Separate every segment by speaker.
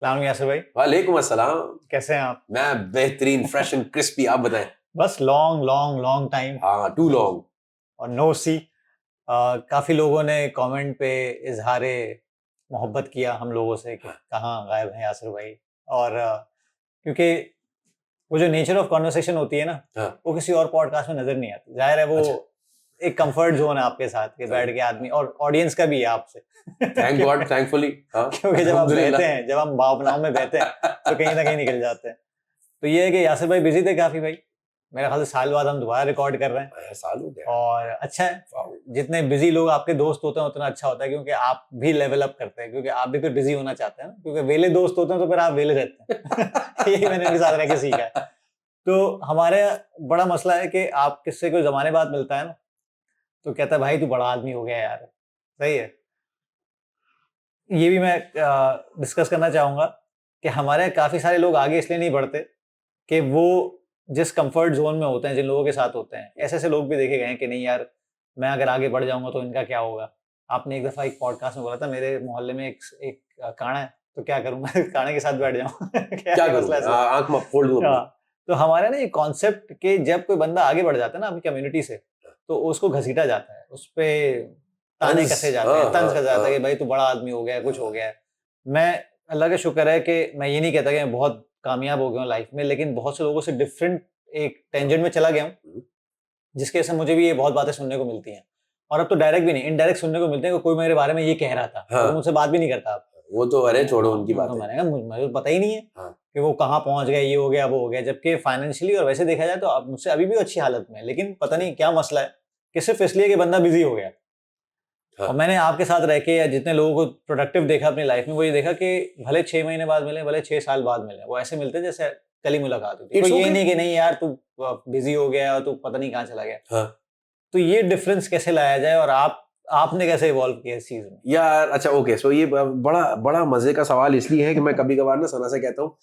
Speaker 1: सलाम यासिर भाई,
Speaker 2: वालेकुम अस्सलाम।
Speaker 1: कैसे हैं आप?
Speaker 2: मैं बेहतरीन, फ्रेश एंड क्रिस्पी। आप बताएं।
Speaker 1: बस लॉन्ग लॉन्ग लॉन्ग टाइम
Speaker 2: हाँ, टू लॉन्ग।
Speaker 1: और नो सी। काफी लोगों ने कमेंट पे इजहारे मोहब्बत किया हम लोगों से कि कहाँ गायब हैं यासिर भाई। और क्योंकि वो जो नेचर ऑफ कॉन्वर्सेशन होती है ना,
Speaker 2: हाँ,
Speaker 1: वो किसी और पॉडकास्ट में नजर नहीं आती। जाहिर है वो
Speaker 2: अच्छा,
Speaker 1: एक कंफर्ट जोन है आपके साथ के
Speaker 2: हाँ,
Speaker 1: बैठ के आदमी, और ऑडियंस का भी है आपसे।
Speaker 2: Thank God, thankfully. हाँ,
Speaker 1: क्योंकि जब आप बहते
Speaker 2: अल्हम्दुलिल्लाह।
Speaker 1: हैं, जब हम भावनाओं में बहते हैं तो कहीं ना कहीं निकल जाते हैं। तो ये है कि यासिर भाई बिजी थे काफी भाई। मेरे ख्याल से साल बाद हम दोबारा रिकॉर्ड कर रहे हैं,
Speaker 2: साल हो गया।
Speaker 1: और अच्छा है।
Speaker 2: वाओ।
Speaker 1: जितने बिजी लोग आपके दोस्त होते हैं उतना अच्छा होता है, क्योंकि आप भी लेवल अप करते हैं, क्योंकि आप भी फिर बिजी होना चाहते हैं ना, क्योंकि वेले दोस्त होते हैं तो फिर आप वेले रहते हैं। यही मैंने इनके साथ रह के सीखा है। तो हमारे बड़ा मसला है कि आप किससे कोई जमाने बाद मिलता है ना, तो कहता है भाई तू बड़ा आदमी हो गया यार। सही है। ये भी मैं डिस्कस करना चाहूंगा कि हमारे यहाँ काफी सारे लोग आगे इसलिए नहीं बढ़ते कि वो जिस कंफर्ट जोन में होते हैं, जिन लोगों के साथ होते हैं, ऐसे ऐसे लोग भी देखे गए हैं कि नहीं यार, मैं अगर आगे बढ़ जाऊंगा तो इनका क्या होगा। आपने एक दफा एक पॉडकास्ट में बोला था मेरे मोहल्ले में एक काना है, तो क्या करूं मैं, काने के साथ बैठ जाऊं। क्या
Speaker 2: क्या
Speaker 1: है
Speaker 2: करूं
Speaker 1: मसला
Speaker 2: मैं?
Speaker 1: ऐसे।
Speaker 2: आंख में फोड़ दूं अपनी।
Speaker 1: हाँ, तो हमारे ना ये कॉन्सेप्ट कि जब कोई बंदा आगे बढ़ जाता है ना अपनी कम्युनिटी से, तो उसको घसीटा जाता है, उस पे ताने
Speaker 2: तंज।
Speaker 1: कसे जाते
Speaker 2: हाँ,
Speaker 1: हैं, तंज
Speaker 2: हाँ,
Speaker 1: कसा जाता
Speaker 2: हाँ,
Speaker 1: है कि भाई तू बड़ा आदमी हो गया, कुछ हो
Speaker 2: हाँ,
Speaker 1: गया है। मैं अल्लाह का शुक्र है कि मैं ये नहीं कहता कि मैं बहुत कामयाब हो गया हूँ लाइफ में, लेकिन बहुत से लोगों से डिफरेंट एक टेंजेंट में चला गया हूँ,
Speaker 2: हम्म,
Speaker 1: जिसकी वजह से मुझे भी ये बहुत बातें सुनने को मिलती हैं। और अब तो डायरेक्ट भी नहीं, इनडायरेक्ट सुनने को मिलते हैं कि कोई मेरे बारे में ये कह रहा था, और वो
Speaker 2: हाँ,
Speaker 1: मुझसे बात भी नहीं करता अब।
Speaker 2: वो तो अरे छोड़ो उनकी
Speaker 1: तो
Speaker 2: बातें।
Speaker 1: मैंने कहा मुझे तो पता ही नहीं है
Speaker 2: हाँ,
Speaker 1: कि वो कहाँ पहुंच गया, ये हो गया वो हो गया, जबकि फाइनेंशियली और वैसे देखा जाए तो अब मुझसे अभी भी अच्छी हालत में है, लेकिन पता नहीं क्या मसला है कि सिर्फ इसलिए कि बंदा बिजी हो गया। और
Speaker 2: हाँ,
Speaker 1: मैंने आपके साथ रह के या जितने लोगों को प्रोडक्टिव देखा अपनी लाइफ में, वो ये देखा कि भले 6 महीने बाद मिले, भले 6 साल बाद मिले, वो ऐसे मिलते हैं जैसे कल ही मुलाकात हुई थी।
Speaker 2: इट्स
Speaker 1: कोई ये
Speaker 2: ओके।
Speaker 1: नहीं कि नहीं यार तू बिजी हो गया और तू पता नहीं कहाँ चला गया।
Speaker 2: हाँ
Speaker 1: तो ये डिफरेंस कैसे लाया जाए, और आपने कैसे इवॉल्व किया इस चीज में?
Speaker 2: यार, अच्छा, ओके। सो ये बड़ा बड़ा मजे का सवाल इसलिए है कि मैं कभी कभार ना सना से कहता हूँ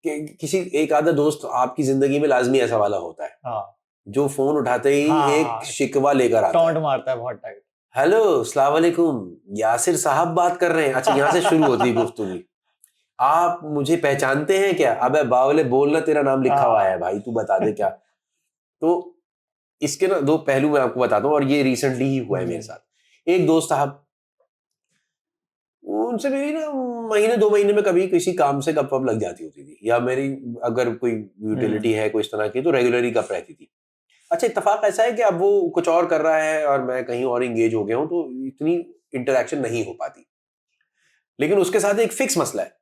Speaker 2: कि किसी एक आधा दोस्त आपकी जिंदगी में लाजमी ऐसा वाला होता है
Speaker 1: हाँ
Speaker 2: जो फोन उठाते ही एक
Speaker 1: हाँ,
Speaker 2: शिकवा लेकर आता
Speaker 1: टॉन्ट
Speaker 2: है।
Speaker 1: मारता है बहुत टाइट।
Speaker 2: हेलो, अस्सलाम वालेकुम, यासिर साहब बात कर रहे हैं। अच्छा, यहाँ से शुरू होती है गुफ्तगू। आप मुझे पहचानते हैं क्या? अबे बावले, बोलना, तेरा नाम लिखा हुआ है
Speaker 1: हाँ।
Speaker 2: भाई, तू बता दे क्या। तो इसके ना दो पहलू मैं आपको बताता हूँ, और ये रिसेंटली ही हुआ है मेरे साथ। एक दोस्त साहब, उनसे मेरी ना महीने 2 महीने में कभी किसी काम से गप वप लग जाती होती थी, या मेरी अगर कोई यूटिलिटी है कोई इस तरह की, तो रेगुलरली गप रहती थी। अच्छा, इत्तेफाक ऐसा है कि अब वो कुछ और कर रहा है और मैं कहीं और इंगेज हो गया हूं, तो इतनी इंटरेक्शन नहीं हो पाती। लेकिन उसके साथ एक फिक्स मसला है।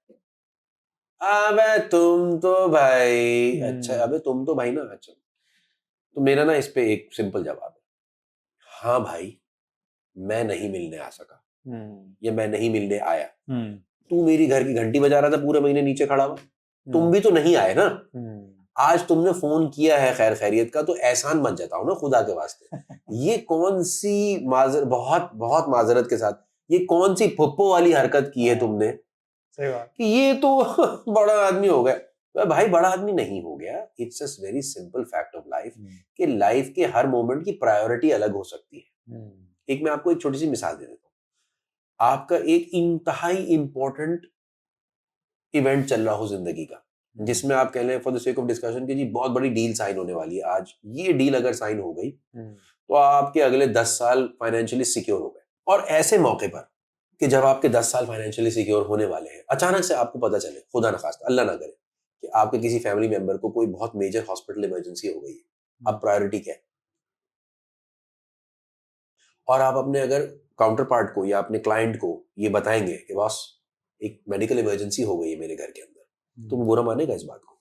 Speaker 2: अबे तुम तो भाई, अच्छा, अबे तुम तो भाई ना, अच्छा। तो मेरा ना इस पे एक सिंपल जवाब है। हाँ भाई, मैं नहीं मिलने आ सका, या मैं नहीं मिलने आया। तू मेरी घर की घंटी बजा रहा था पूरे महीने नीचे खड़ा हुआ, तुम भी तो नहीं आए ना। आज तुमने फोन किया है खैर खैरियत का, तो एहसान मत जताओ ना खुदा के वास्ते। ये कौन सी माजर, बहुत बहुत माजरत के साथ, ये कौन सी फुप्पो वाली हरकत की है तुमने
Speaker 1: सही बात।
Speaker 2: कि ये तो बड़ा आदमी हो गया। तो भाई बड़ा आदमी नहीं हो गया। It's a very simple fact of life कि लाइफ के हर मोमेंट की प्रायोरिटी अलग हो सकती है। एक मैं आपको एक छोटी सी मिसाल दे देता हूँ। आपका एक इंतहाई इंपॉर्टेंट इवेंट चल रहा हो जिंदगी का, जिसमें आप कह लें for the sake of discussion कि जी बहुत बड़ी डील साइन होने वाली है आज। ये डील अगर साइन हो गई तो आपके अगले 10 साल फाइनेंशियली सिक्योर हो गए। और ऐसे मौके पर कि जब आपके 10 साल फाइनेंशियली सिक्योर होने वाले हैं, अचानक से आपको पता चले, खुदा न खास्ता अल्लाह ना करे, कि आपके किसी फैमिली मेंबर को कोई बहुत मेजर हॉस्पिटल इमरजेंसी हो गई है। अब प्रायोरिटी क्या है? और आप अपने अगर काउंटर पार्ट को या अपने क्लाइंट को ये बताएंगे कि बॉस एक मेडिकल इमरजेंसी हो गई है मेरे घर के अंदर, तो वो बुरा मानेगा इस बात को?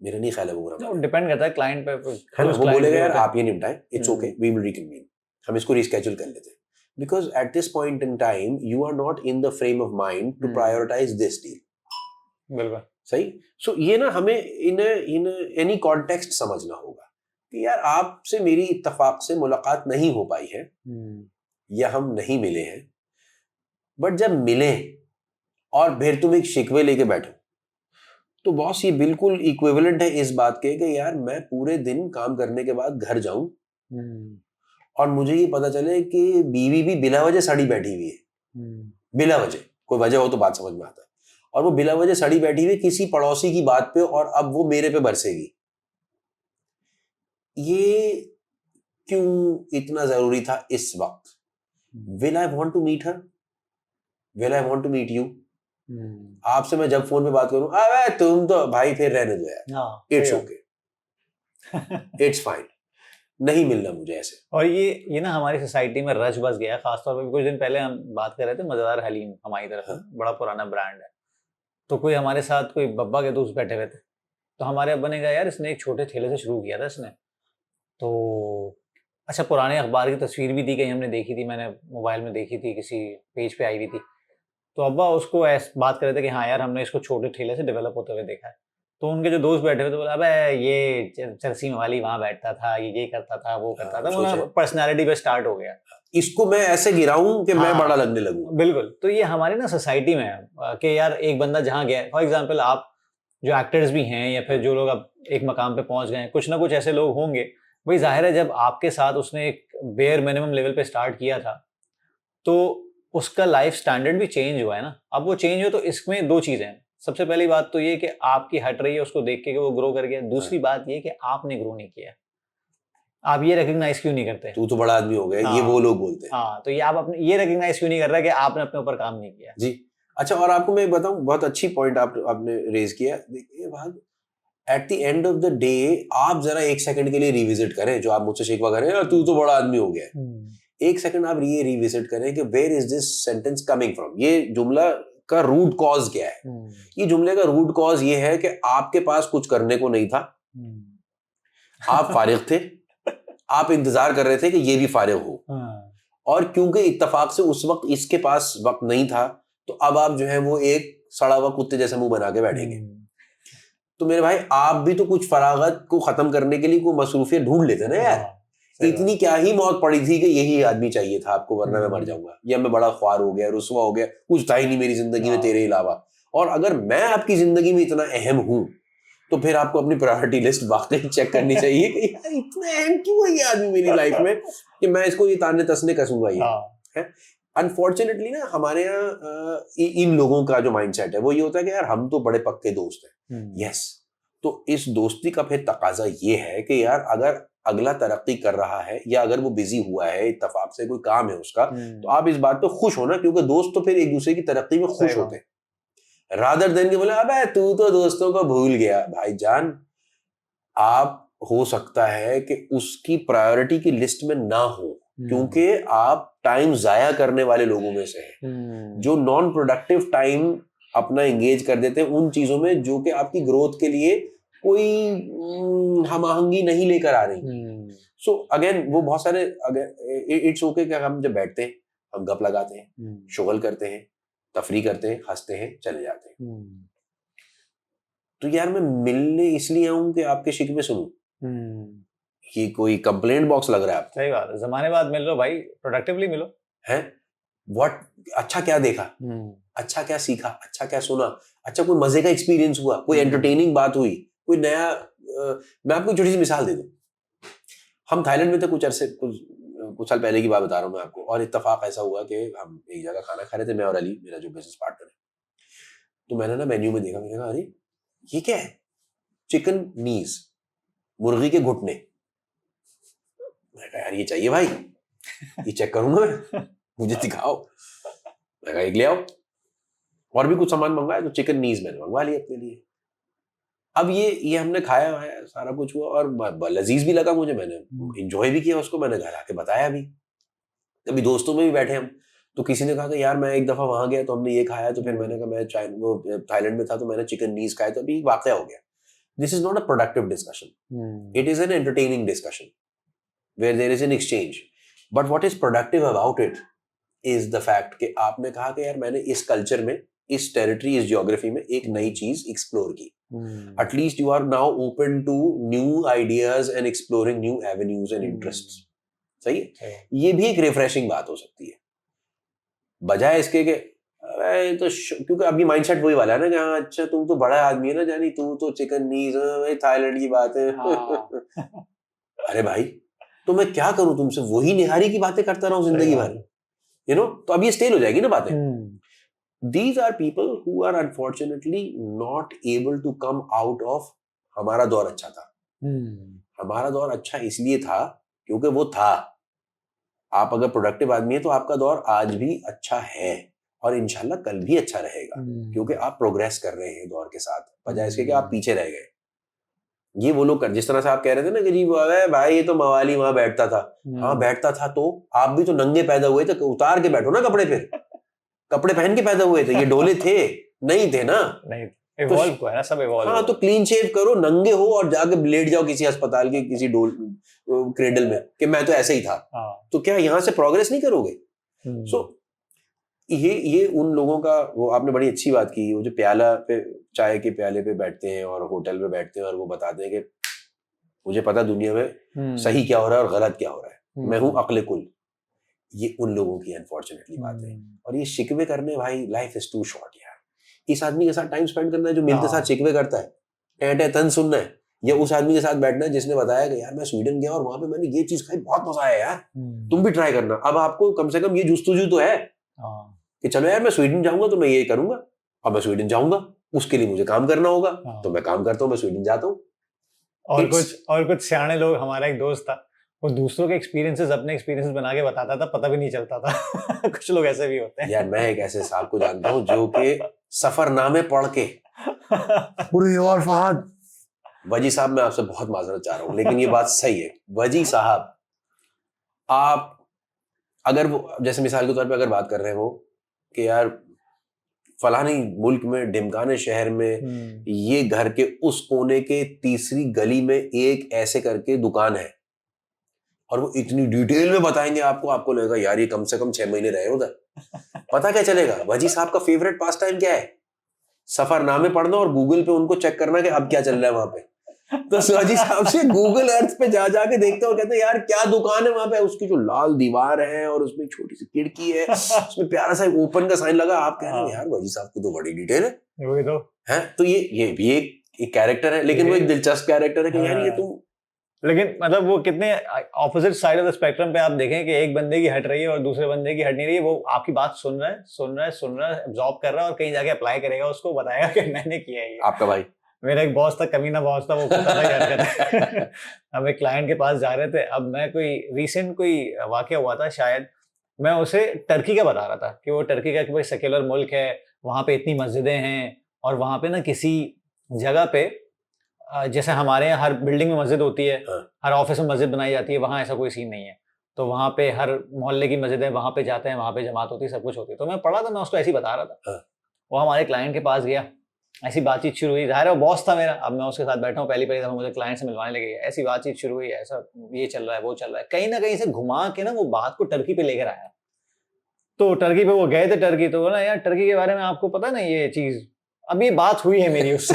Speaker 2: मेरा नहीं ख्याल है वो बुरा
Speaker 1: वो
Speaker 2: मानेगा।
Speaker 1: डिपेंड करता है क्लाइंट पे,
Speaker 2: है ना,
Speaker 1: क्लोज
Speaker 2: वो
Speaker 1: क्लाइंट
Speaker 2: बोलेगा
Speaker 1: भी
Speaker 2: यार
Speaker 1: होते हैं।
Speaker 2: आप ये निपटाएं, it's okay, we will reconvene, हम इसको रिस्केड्यूल कर लेते हैं। Because at this point in time you are not in the frame of mind to prioritise this deal.
Speaker 1: बिल्कुल
Speaker 2: सही। सो ये ना हमें इन इन एनी कॉन्टेक्स्ट समझना होगा कि यार आपसे मेरी इत्तेफाक से मुलाकात नहीं हो पाई है, या हम नहीं मिले हैं, बट जब मिले और फिर तुम एक शिकवे लेके बैठो, तो बॉस ये बिल्कुल इक्विवेलेंट है इस बात के कि यार मैं पूरे दिन काम करने के बाद घर जाऊं और मुझे ये पता चले कि बीवी भी बिला वजह सड़ी बैठी हुई है। बिला वजह, कोई वजह हो तो बात समझ में आता है। और वो बिला वजह सड़ी बैठी हुई किसी पड़ोसी की बात पे, और अब वो मेरे पे बरसेगी। ये क्यों इतना जरूरी था इस वक्त? Will I want to meet her? Will I want to meet you? आपसे मैं जब फोन पे बात करूं, अबे तुम तो भाई फिर रहने दो यार, इट्स ओके, इट्स फाइन, नहीं मिलना मुझे ऐसे।
Speaker 1: और ये ना हमारी सोसाइटी में रच बस गया है। खासतौर पर कुछ दिन पहले हम बात कर रहे थे मजेदार हलीम, हमारी तरफ
Speaker 2: हाँ।
Speaker 1: बड़ा पुराना ब्रांड है। तो कोई हमारे साथ कोई बब्बा के दोस्त बैठे हुए थे, तो हमारे अब्बा ने कहा यार इसने एक छोटे ठेले से शुरू किया था इसने तो। अच्छा, पुराने अखबार की तस्वीर भी दी गई, हमने देखी थी, मैंने मोबाइल में देखी थी, किसी पेज पे आई हुई थी। तो अब्बा उसको ऐसे बात कर रहे थे कि हाँ यार हमने इसको छोटे ठेले से डेवलप होते हुए देखा है। तो उनके जो दोस्त बैठे हुए थे बोला अबे ये चरसी वाली वहां बैठता था, ये करता था, वो करता था, वो पर्सनैलिटी पे स्टार्ट हो गया।
Speaker 2: इसको मैं ऐसे गिराऊं कि मैं बड़ा लगने लगूं।
Speaker 1: बिल्कुल। तो ये हमारी ना सोसाइटी में है कि यार एक बंदा जहाँ गया, फॉर एग्जांपल आप जो एक्टर्स भी हैं या फिर जो लोग अब एक मकाम पे पहुंच गए हैं, कुछ ना कुछ ऐसे लोग होंगे। भाई जाहिर है जब आपके साथ उसने एक बेयर मिनिमम लेवल पे स्टार्ट किया था तो उसका लाइफ स्टैंडर्ड भी चेंज हुआ है ना। अब वो चेंज हो तो इसमें दो चीजें हैं। सबसे पहली बात तो ये कि आपकी हट रही है उसको देख के कि वो ग्रो कर गया। दूसरी बात ये कि आपने ग्रो नहीं किया। आप ये रिकग्नाइज क्यों नहीं करते?
Speaker 2: तू तो बड़ा आदमी हो गया, ये वो लोग बोलते हैं।
Speaker 1: हाँ, तो ये आप अपने ये रिकग्नाइज क्यों नहीं कर रहा कि आपने अपने ऊपर काम नहीं किया?
Speaker 2: जी। अच्छा, और आपको मैं बताऊं, बहुत अच्छी पॉइंट आपने रेज किया। देखिए भाग, at the end of the day आप जरा एक सेकंड के लिए रिविजिट करें जो आप मुझसे शिकवा करें, और तू तो बड़ा आदमी हो गया। एक सेकंड आप ये रिविजिट करें कि where is this sentence coming from. ये जुमला का रूट कॉज क्या है? ये जुमले का रूट कॉज ये है कि आपके पास कुछ करने को नहीं था, आप फारिग थे, आप इंतजार कर रहे थे कि ये भी फारिग हो, और क्योंकि इत्तेफाक से उस वक्त इसके पास वक्त नहीं था, तो अब आप जो है वो एक सड़ा हुआ कुत्ते जैसा मुंह बना के बैठेंगे। तो मेरे भाई आप भी तो कुछ फरागत को खत्म करने के लिए कोई मसरूफियत ढूंढ लेते ना यार। इतनी क्या ही मौत पड़ी थी कि यही आदमी चाहिए था आपको, वरना मैं मर जाऊंगा, या मैं बड़ा ख्वार हो गया, रुसवा हो गया, कुछ था ही नहीं मेरी जिंदगी में तेरे अलावा। और अगर मैं आपकी जिंदगी में इतना अहम हूं तो फिर आपको अपनी प्रायोरिटी लिस्ट वाकई चेक करनी चाहिए कि यार इतना अहम क्यों है ये आदमी मेरी लाइफ में कि मैं इसको ये ताने तसने कसूंगा ये है। अनफॉर्चुनेटली ना हमारे यहाँ इन लोगों का जो माइंडसेट है वो ये होता है कि यार हम तो बड़े पक्के दोस्त हैं। यस, तो इस दोस्ती का फिर तकाजा ये है कि यार अगर अगला तरक्की कर रहा है या अगर वो बिजी हुआ है, इत्तेफाक से कोई काम है उसका, तो आप इस बात पे खुश हो ना, क्योंकि दोस्त तो फिर एक दूसरे की तरक्की में खुश होते हैं, रादर देन के बोले अबे तू तो दोस्तों को भूल गया। भाईजान, आप हो सकता है कि उसकी प्रायोरिटी की लिस्ट में ना हो, क्योंकि आप टाइम जाया करने वाले लोगों में से हैं जो नॉन प्रोडक्टिव टाइम अपना एंगेज कर देते हैं उन चीजों में जो कि आपकी ग्रोथ के लिए कोई हमआहंगी नहीं लेकर आ रही। सो अगेन वो बहुत सारे, इट्स ओके कि हम जब बैठते हैं हम गप लगाते हैं, शुगल करते हैं, तफरी करते हैं, हंसते हैं, चले जाते हैं। तो यार मैं मिलने इसलिए आऊं कि आपके शिकवे सुनूं? ये कोई कंप्लेंट बॉक्स लग रहा है आपको?
Speaker 1: सही बात है, जमाने बाद मिल लो भाई, प्रोडक्टिवली मिलो।
Speaker 2: है व्हाट, अच्छा क्या देखा, अच्छा क्या सीखा, अच्छा क्या सुना, अच्छा कोई मजे का एक्सपीरियंस हुआ, कोई एंटरटेनिंग बात हुई, कोई नया। मैं आपको छोटी सी मिसाल दे दूं। हम थाईलैंड में थे कुछ साल पहले की बात बता रहा हूँ मैं आपको, और इत्तेफाक ऐसा हुआ कि हम एक जगह खाना खा रहे थे, मैं और अली, मेरा जो बिजनेस पार्टनर है। तो मैंने ना मेन्यू में देखा, मैंने कहा अरे ये क्या है? चिकन नीज, मुर्गी के घुटने। मैं कहा यार ये चाहिए भाई, ये चेक करूंगा मैं, मुझे दिखाओ। मैं कहा एक ले आओ। और भी कुछ सामान मंगवाया, तो चिकन नीज मैंने मंगवा लिया अपने लिए। अब ये हमने खाया है, सारा कुछ हुआ और लजीज भी लगा मुझे, मैंने इंजॉय भी किया उसको, मैंने घर आके बताया भी। अभी दोस्तों में भी बैठे हम, तो किसी ने कहा कि यार मैं एक दफा वहां गया तो हमने ये खाया, तो फिर मैंने कहा मैं वो थाईलैंड में था तो मैंने चिकन नीज खाया, तो अभी वाकया हो गया। This is not a productive discussion, it is an entertaining discussion where there is an exchange. But what is productive about it is the fact कि आपने कहा कि यार मैंने इस कल्चर में, इस टेरिटरी, इस ज्योग्राफी में एक नई चीज एक्सप्लोर की। At least you are now open to new ideas and exploring new avenues and interests. सही है? ये भी एक रिफ्रेशिंग बात हो सकती है, बजाय इसके कि तो क्योंकि अभी माइंडसेट वही वाला है ना कि हाँ अच्छा तुम तो बड़ा आदमी है ना जानी, तू तो चिकन नीज, थाईलैंड की बात है। अरे भाई तो मैं क्या करूं तुमसे, वही निहारी की बातें करता रहूं जिंदगी भर, यू नो? तो अब ये स्टेल हो जाएगी ना बातें। these are people who are unfortunately not able to come out of हमारा दौर अच्छा था। हमारा दौर अच्छा इसलिए था क्योंकि वो था। आप अगर प्रोडक्टिव आदमी है तो आपका दौर आज भी अच्छा है और इंशाल्लाह कल भी अच्छा रहेगा, क्योंकि आप प्रोग्रेस कर रहे हैं दौर के साथ, बजाय इसके कि आप पीछे रह गए। ये वो लोग कर, जिस तरह से आप कह रहे थे ना कि जी अरे भाई ये तो मवाली वहां बैठता था, हाँ बैठता था, तो आप भी तो नंगे पैदा हुए थे, उतार के बैठो ना कपड़े, फिर कपड़े पहन के पैदा हुए थे, ये डोले थे नहीं थे ना,
Speaker 1: नहीं इवॉल्व हुआ है ना, सब इवॉल्व।
Speaker 2: हाँ, तो क्लीन शेव करो, नंगे हो और जाके लेट जाओ किसी अस्पताल के किसी क्रेडल में कि मैं तो ऐसे ही था। तो क्या यहाँ से प्रोग्रेस नहीं करोगे? सो ये उन लोगों का, वो आपने बड़ी अच्छी बात की, वो जो प्याला पे, चाय के प्याले पे बैठते हैं और होटल पे बैठते हैं और वो बताते हैं कि मुझे पता दुनिया में सही क्या हो रहा है और गलत क्या हो रहा है, मैं हूँ अक्ल कुल। ये उन लोगों की अनफॉर्चुनेटली बात है। और ये शिकवे करने, भाई लाइफ इज टू शॉर्ट यार। इस आदमी के साथ टाइम स्पेंड करना है जो मिलते साथ शिकवे करता है, टें तन सुनना है, या उस आदमी के साथ बैठना है जिसने बताया कि यार मैं स्वीडन गया और वहां पे मैंने ये चीज खाई, बहुत मजा आया यार, तुम भी ट्राई करना। अब आपको कम से कम ये जुस्तुजू तो है कि चलो यार मैं स्वीडन जाऊंगा तो मैं ये करूंगा, और मैं स्वीडन जाऊंगा उसके लिए मुझे काम करना होगा, तो मैं काम करता हूँ, मैं स्वीडन जाता हूँ।
Speaker 1: और कुछ सियाने लोग, हमारा एक दोस्त था, वो दूसरों के एक्सपीरियंसेस अपने एक्सपीरियंसेस बना के बताता था, पता भी नहीं चलता था। कुछ लोग ऐसे भी होते हैं
Speaker 2: यार। मैं एक ऐसे साहब को जानता हूँ जो कि सफरनामे पढ़ के पूरी, और फहद वजी साहब, मैं आपसे बहुत माजरत चाह रहा हूँ लेकिन ये बात सही है, वजी साहब आप अगर वो जैसे मिसाल के तौर पे अगर बात कर रहे हैं वो कि यार फलानी मुल्क में ढिमकाने शहर में ये घर के उस कोने के तीसरी गली में एक ऐसे करके दुकान है, और वो इतनी डिटेल में बताएंगे आपको, आपको लगेगा यार ये कम से कम 6 महीने रहे उधर। पता क्या चलेगा वजी साहब का फेवरेट पास टाइम क्या है? सफरनामे पढ़ना और गूगल पे उनको चेक करना कि अब क्या चल रहा है वहां पे। तो वजी साहब से गूगल अर्थ पे जा जाके देखते और कहते हैं यार क्या दुकान है वहां पे, उसकी जो लाल दीवार है और उसमें छोटी सी खिड़की है, उसमें प्यारा सा ओपन का साइन लगा। आप कह रहे हो यार वजी साहब को तो बड़ी डिटेल है,
Speaker 1: वही तो
Speaker 2: है। तो ये भी एक कैरेक्टर है, लेकिन वो एक दिलचस्प कैरेक्टर है कि यार ये तुम, लेकिन
Speaker 1: मतलब वो कितने opposite side of the spectrum पे आप देखें कि एक बंदे की हट रही है और दूसरे बंदे की हट नहीं रही है। वो आपकी बात सुन रहा है, एब्जॉर्ब कर रहा है और कहीं जाके अप्लाई करेगा, उसको बताएगा कि मैंने किया है ये।
Speaker 2: आपका भाई,
Speaker 1: मेरा एक बॉस था, कमीना बॉस था, वो पता था क्या करता है। हम एक क्लाइंट के पास जा रहे थे, अब मैं कोई वाकया हुआ था शायद, मैं उसे टर्की का बता रहा था कि वो टर्की का कोई सेक्युलर मुल्क है, वहाँ पे इतनी मस्जिदें हैं, और वहाँ पे ना किसी जगह पे जैसे हमारे यहाँ हर बिल्डिंग में मस्जिद होती है, हर ऑफिस में मस्जिद बनाई जाती है, वहाँ ऐसा कोई सीन नहीं है। तो वहाँ पे हर मोहल्ले की मस्जिद है, वहाँ पे जाते हैं, वहाँ पे जमात होती है, सब कुछ होती है। तो मैं पढ़ा था, मैं उसको ऐसे ही बता रहा था। वो हमारे क्लाइंट के पास गया, ऐसी बातचीत शुरू हुई, जाहिर है वो बॉस था मेरा, अब मैं उसके साथ बैठा हूँ, पहली दफा मुझे क्लाइंट से मिलवाने लगे, ऐसी बातचीत शुरू हुई, ऐसा ये चल रहा है, वो चल रहा है, कहीं ना कहीं से घुमा के ना वो बात को टर्की पे लेकर आया। तो टर्की पे वो गए थे, टर्की तो बोला यार टर्की के बारे में आपको पता ना ये चीज, अब ये बात हुई है मेरी उससे।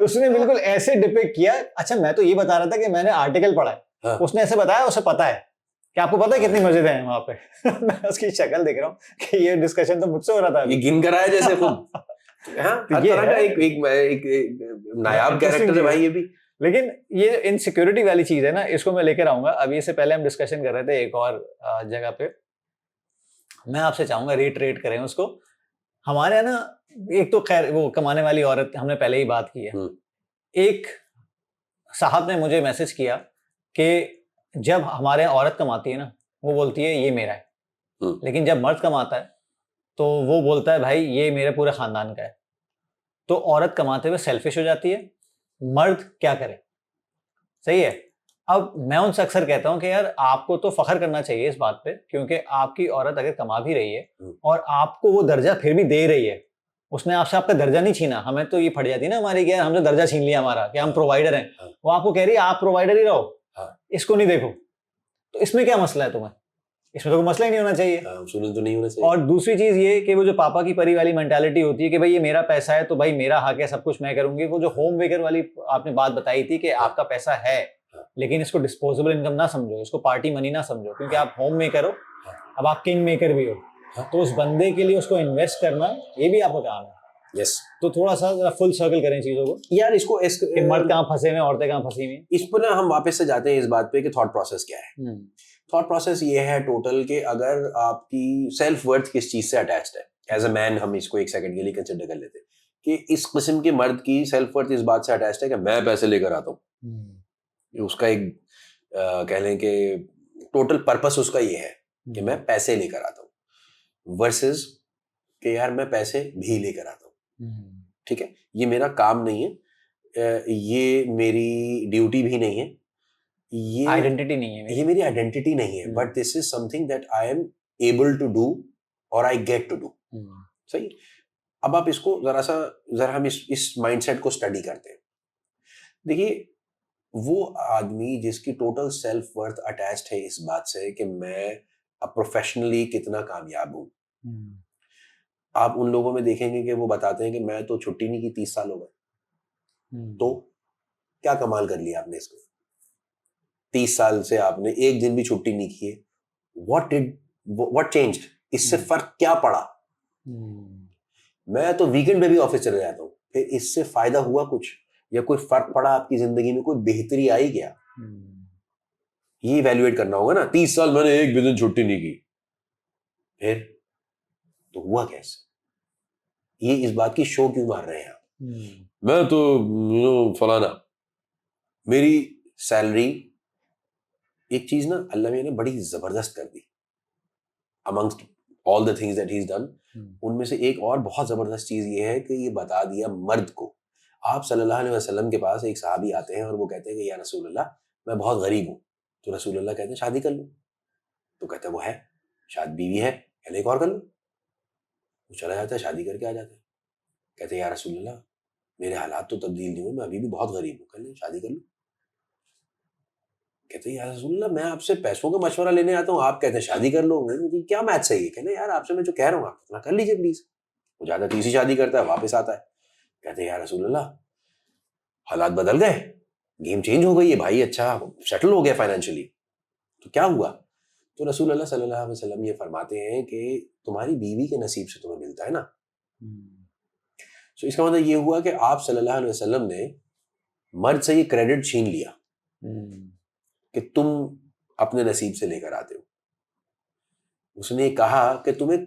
Speaker 1: उसने बिल्कुल ऐसे डिपिक्ट किया, अच्छा मैं तो ये बता रहा था कि मैंने आर्टिकल पढ़ा है, उसने ऐसे बताया, उसे पता है कि आपको पता है कितनी मस्जिदें हैं वहां पे। मैं उसकी शक्ल देख रहा हूँ कि ये डिस्कशन तो मुझसे हो रहा था,
Speaker 2: ये गिन कर आया जैसे खुद। हर तरह का एक नायाब कैरेक्टर है भाई ये भी।
Speaker 1: लेकिन ये इनसिक्योरिटी वाली चीज है ना, इसको मैं लेकर आऊंगा। अभी इससे पहले हम डिस्कशन कर रहे थे एक और जगह पे, मैं आपसे चाहूंगा रिट्रेट करें उसको। हमारे यहाँ ना एक तो खैर वो कमाने वाली औरत हमने पहले ही बात की है। एक साहब ने मुझे मैसेज किया कि जब हमारे यहाँ औरत कमाती है ना, वो बोलती है ये मेरा है, लेकिन जब मर्द कमाता है तो वो बोलता है भाई ये मेरे पूरे खानदान का है। तो औरत कमाते हुए सेल्फिश हो जाती है, मर्द क्या करे? सही है। अब मैं उनसे अक्सर कहता हूं कि यार आपको तो फख्र करना चाहिए इस बात पे, क्योंकि आपकी औरत अगर कमा भी रही है और आपको वो दर्जा फिर भी दे रही है, उसने आपसे आपका दर्जा नहीं छीना। हमें तो ये फट जाती है ना हमारी, क्या हमने दर्जा छीन लिया हमारा कि हम प्रोवाइडर हैं, वो आपको कह रही है आप प्रोवाइडर ही रहो, इसको नहीं देखो। तो इसमें क्या मसला है तुम्हें? इसमें तो कोई मसला ही नहीं होना चाहिए,
Speaker 2: सुनन तो नहीं होना चाहिए।
Speaker 1: और दूसरी चीज ये कि वो जो पापा की परी वाली मेंटालिटी होती है कि भाई ये मेरा पैसा है तो भाई मेरा हक है, सब कुछ मैं करूंगी। वो जो होम मेकर वाली आपने बात बताई थी कि आपका पैसा है लेकिन इसको डिस्पोजेबल इनकम ना समझो, इसको पार्टी मनी ना समझो, क्योंकि आप होम मेकर हो, अब आप किंग मेकर भी हो, तो उस बंदे के लिए उसको इन्वेस्ट करना ये भी आपका काम है।
Speaker 2: यस।
Speaker 1: तो थोड़ा सा जरा फुल सर्कल करें चीजों को
Speaker 2: यार। इसको
Speaker 1: मर्द कहाँ फंसे हुए, औरतें कहाँ फंसी हुई।
Speaker 2: इस पर ना हम वापस से जाते हैं इस बात पे कि थॉट प्रोसेस क्या है। थॉट प्रोसेस ये है टोटल कि अगर आपकी सेल्फ वर्थ किस चीज से अटैच्ड है, एज अ मैन हम इसको एक सेकंड के लिए कंसिडर कर लेते हैं कि इस किस्म के मर्द की सेल्फ वर्थ इस बात से अटैच्ड है कि मैं पैसे लेकर आता हूँ। उसका एक कह लें कि टोटल पर्पस उसका ये है कि मैं पैसे लेकर आता हूँ, वर्सेस कि यार मैं पैसे भी लेकर आता हूँ। ठीक है, ये मेरा काम नहीं है, ये मेरी ड्यूटी भी नहीं है, ये
Speaker 1: आइडेंटिटी नहीं है
Speaker 2: ये मेरी आइडेंटिटी नहीं है, but this is something that I am able to do और आई गेट टू डू। सही। अब आप इसको जरा हम इस माइंडसेट को स्टडी करते हैं। देखिए, वो आदमी जिसकी टोटल सेल्फ वर्थ अटैच्ड है इस बात से कि मैं अब प्रोफेशनली कितना कामयाब हूं, आप उन लोगों में देखेंगे कि वो बताते हैं कि मैं तो छुट्टी नहीं की 30 साल हो गए। तो क्या कमाल कर लिया आपने इसको, 30 साल से आपने एक दिन भी छुट्टी नहीं की है। व्हाट चेंज्ड, इससे फर्क क्या पड़ा? मैं तो वीकेंड में भी ऑफिस चले जाता हूँ, फिर इससे फायदा हुआ कुछ, या कोई फर्क पड़ा आपकी जिंदगी में, कोई बेहतरी आई क्या? ये इवैल्यूएट करना होगा ना। 30 साल मैंने एक भी दिन छुट्टी नहीं की, फिर तो हुआ कैसे? ये इस बात की शो क्यों मार रहे हैं आप? मैं तो फलाना, मेरी सैलरी, एक चीज ना अल्लाह ने बड़ी जबरदस्त कर दी amongst all the things that he is done. उनमें से एक और बहुत जबरदस्त चीज ये है कि ये बता दिया मर्द को। आप सल्लल्लाहु अलैहि वसल्लम के पास एक सहाबी आते हैं और वो कहते हैं कि या रसूल अल्लाह, मैं बहुत गरीब हूँ। तो रसूल अल्लाह कहते हैं शादी कर लो। तो कहते हैं वो है, शायद बीवी है, कहले एक और कर लो। वो चला जाता है, शादी करके आ जाता है। कहते हैं या रसूल अल्लाह, मेरे हालात तो तब्दील नहीं हुए, मैं अभी भी बहुत गरीब हूँ, कहले शादी कर लो। कहते हैं या रसूल अल्लाह, मैं आपसे पैसों का मशवरा लेने आता हूँ, आप कहते हैं शादी कर लो। मुझे क्या मैच सही है? कहते यार आपसे मैं जो कह रहा हूँ आप इतना कर लीजिए प्लीज। वो जाता है, तीसरी शादी करता है, वापस आता है, कहते हैं या रसूल अल्लाह, हालात बदल गए, गेम चेंज हो गई है भाई, अच्छा सेटल हो गया फाइनेंशियली। तो क्या हुआ? तो रसूल अल्लाह सल्लल्लाहु अलैहि वसल्लम ये फरमाते हैं कि तुम्हारी बीवी के नसीब से तुम्हें मिलता है ना। तो इसका मतलब ये हुआ कि आप सल्लल्लाहु अलैहि वसल्लम ने मर्द से ये क्रेडिट छीन लिया कि तुम अपने नसीब से लेकर आते हो। उसने कहा कि तुम्हें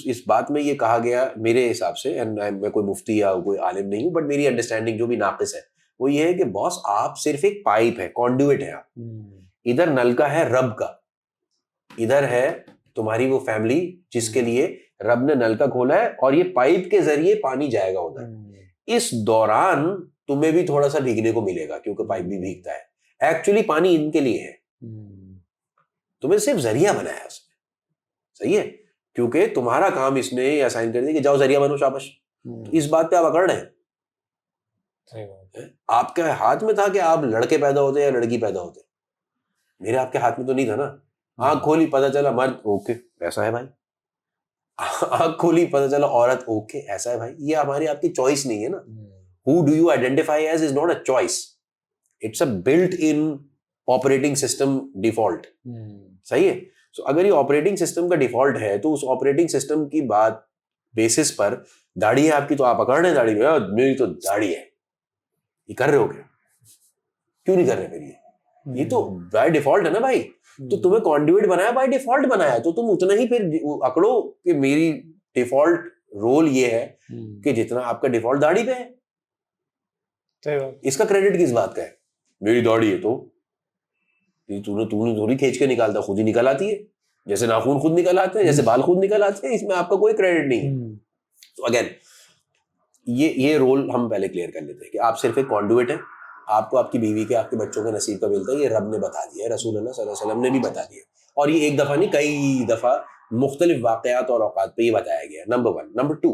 Speaker 2: इस बात में ये कहा गया मेरे हिसाब से, एंड मैं कोई मुफ्ती या कोई आलिम नहीं हूं, बट मेरी अंडरस्टैंडिंग जो भी नाकिस है वो ये है कि बॉस आप सिर्फ एक पाइप है, कॉन्ड्यूइट है आप। इधर नल का है रब का, इधर है तुम्हारी वो फैमिली जिसके लिए रब ने नल का खोला है, और ये पाइप के जरिए पानी जाएगा उधर। इस दौरान तुम्हें भी थोड़ा सा भीगने को मिलेगा क्योंकि पाइप भी भीगता है। एक्चुअली पानी इनके लिए है, तुम्हें सिर्फ जरिया बनाया उसने। सही है, क्योंकि तुम्हारा काम इसने असाइन कर दिया कि जाओ जरिया बनो, शाबाश। तो इस बात पे आप अकड़ रहे हैं।
Speaker 1: सही बात है।
Speaker 2: आपके हाथ में था कि आप लड़के पैदा होते या लड़की पैदा होते। मेरे आपके हाथ में तो नहीं था ना। आंख खोली पता चला मर्द, ओके ऐसा है भाई। आंख खोली पता चला औरत, ओके ऐसा है भाई। ये हमारी आपकी चॉइस नहीं है ना। Who do you identify as is not a choice, it's a built in operating system default. सही है। तो अगर ये ऑपरेटिंग सिस्टम का डिफॉल्ट है तो उस ऑपरेटिंग सिस्टम की बात बेसिस पर दाढ़ी है आपकी तो आप पकड़ रहे हैं दाढ़ी में, मेरी तो दाढ़ी है, ये कर रहे हो क्या? क्यों नहीं कर रहे फिर? ये तो बाय डिफॉल्ट है ना भाई। तो तुम्हें कॉन्ड्यूइट बनाया, बाय डिफॉल्ट बनाया, तो तुम उतना ही फिर अकड़ो कि मेरी डिफॉल्ट रोल ये है कि जितना आपका डिफॉल्ट दाढ़ी पे है।
Speaker 1: सही बात।
Speaker 2: इसका क्रेडिट किस बात का है? मेरी दाढ़ी है तो तूने थोड़ी खींच के निकालता, खुद ही निकल आती है। जैसे नाखून खुद निकल आते हैं, जैसे बाल खुद निकल आते हैं, इसमें आपका कोई क्रेडिट नहीं है। तो अगेन ये रोल हम पहले क्लियर कर लेते हैं कि आप सिर्फ एक कॉन्ड्यूइट है। आपको आपकी बीवी के, आपके बच्चों के नसीब का मिलता है, ये रब ने बता दिया है, रसूल अल्लाह सल्लल्लाहु अलैहि वसल्लम ने भी बता दिया, और ये एक दफा नहीं कई दफा मुख्तलिफ वाकयात और औकात पे ये बताया गया। नंबर 1। नंबर 2,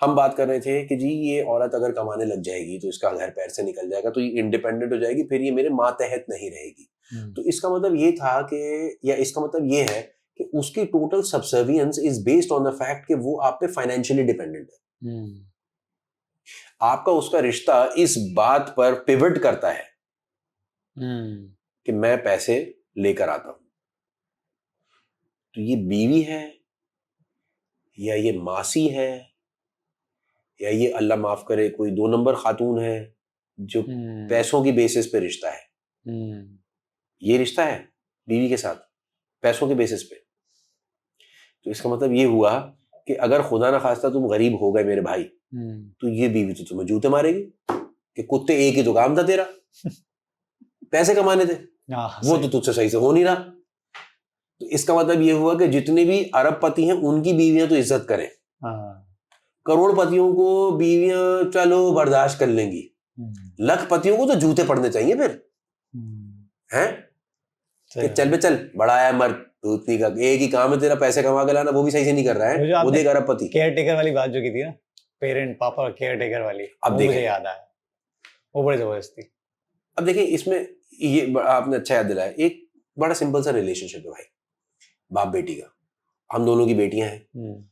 Speaker 2: हम बात कर रहे थे कि जी ये औरत अगर कमाने लग जाएगी तो इसका घर पैर से निकल जाएगा, तो ये इंडिपेंडेंट हो जाएगी, फिर ये मेरे मातहत नहीं रहेगी। तो इसका मतलब ये था कि, या इसका मतलब ये है कि उसकी total subservience is based on the fact कि वो आप पे फाइनेंशियली डिपेंडेंट है। आपका उसका रिश्ता इस बात पर पिवट करता है कि मैं पैसे लेकर आता हूं। तो ये बीवी है या ये मासी है या ये अल्लाह माफ करे कोई 2 नंबर खातून है जो पैसों की बेसिस पे रिश्ता है। ये रिश्ता है बीवी के साथ पैसों के बेसिस पे। तो इसका मतलब ये हुआ कि अगर खुदा ना खास्ता तुम गरीब हो गए मेरे भाई, तो ये बीवी तो तुम्हें जूते मारेगी कि कुत्ते, एक ही तो काम था तेरा, पैसे कमाने थे, वो तो तुझसे सही से हो नहीं रहा। तो इसका मतलब ये हुआ कि जितने भी अरबपति हैं उनकी बीवियां तो इज्जत करें, करोड़पतियों को बीवियां चलो बर्दाश्त कर लेंगी, लखपतियों को तो जूते पड़ने चाहिए फिर, हैं कि चल बे चल, बड़ा आया मर्द, तू इतनी का एक ही काम है तेरा, पैसे कमा के लाना, वो भी सही से नहीं कर रहा है, वो देख अरबपति।
Speaker 1: केयर टेकर वाली बात जो की थी ना, पेरेंट पापा केयर टेकर वाली,
Speaker 2: अब
Speaker 1: वो मुझे याद आया, वो बड़ी जबरदस्त थी।
Speaker 2: अब देखिए इसमें ये आपने अच्छा याद दिलाया, एक बड़ा सिंपल सा रिलेशनशिप है भाई, बाप बेटी का, हम दोनों की बेटियां हैं,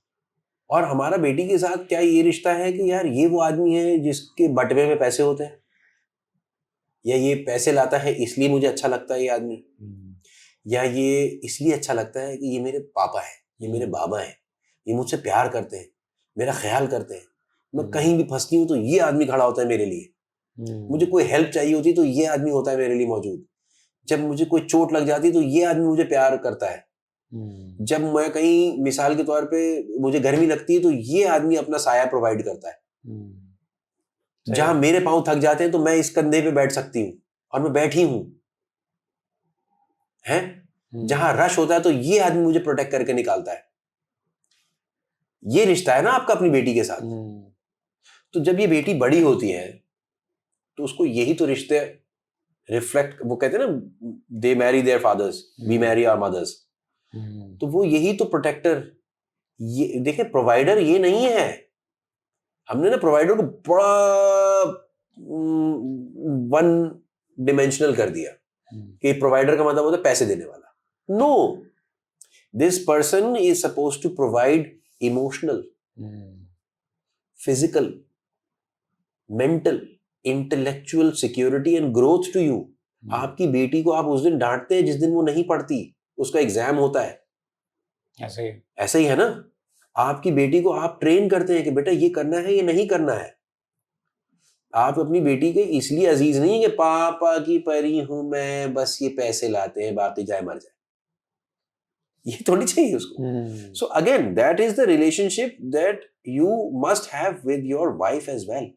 Speaker 2: और हमारा बेटी के साथ क्या ये रिश्ता है कि यार ये वो आदमी है जिसके बटवे में पैसे होते हैं, या ये पैसे लाता है इसलिए मुझे अच्छा लगता है ये आदमी, या ये इसलिए अच्छा लगता है कि ये मेरे पापा है, ये मेरे बाबा हैं, ये मुझसे प्यार करते हैं, मेरा ख्याल करते हैं, मैं कहीं भी फंसती हूँ तो ये आदमी खड़ा होता है मेरे लिए, मुझे कोई हेल्प चाहिए होती तो ये आदमी होता है मेरे लिए मौजूद, जब मुझे कोई चोट लग जाती तो ये आदमी मुझे प्यार करता है, जब मैं कहीं मिसाल के तौर पे मुझे गर्मी लगती है तो ये आदमी अपना साया प्रोवाइड करता है, जहां मेरे पांव थक जाते हैं तो मैं इस कंधे पे बैठ सकती हूँ और मैं बैठी हूं, हैं, जहां रश होता है तो ये आदमी मुझे प्रोटेक्ट करके निकालता है। ये रिश्ता है ना आपका अपनी बेटी के साथ। तो जब ये बेटी बड़ी होती है तो उसको यही तो रिश्ते रिफ्लेक्ट, वो कहते हैं ना, they marry their fathers, we marry our mothers, तो वो यही तो प्रोटेक्टर, ये देखे प्रोवाइडर ये नहीं है, हमने ना प्रोवाइडर को बड़ा वन डिमेंशनल कर दिया कि प्रोवाइडर का मतलब होता है पैसे देने वाला। No, this person is suppose to provide emotional, physical, mental, intellectual security and growth to you. आपकी बेटी को आप उस दिन डांटते हैं जिस दिन वो नहीं पढ़ती, उसका एग्जाम होता है, ऐसे ही है ना। आपकी बेटी को आप ट्रेन करते हैं कि बेटा ये करना है, ये नहीं करना है। आप अपनी बेटी के इसलिए अजीज नहीं कि पापा की परी हूं मैं, बस ये पैसे लाते हैं, बाकी जाए मर जाए, ये थोड़ी चाहिए उसको। So again that is the relationship that you must have with your wife as well,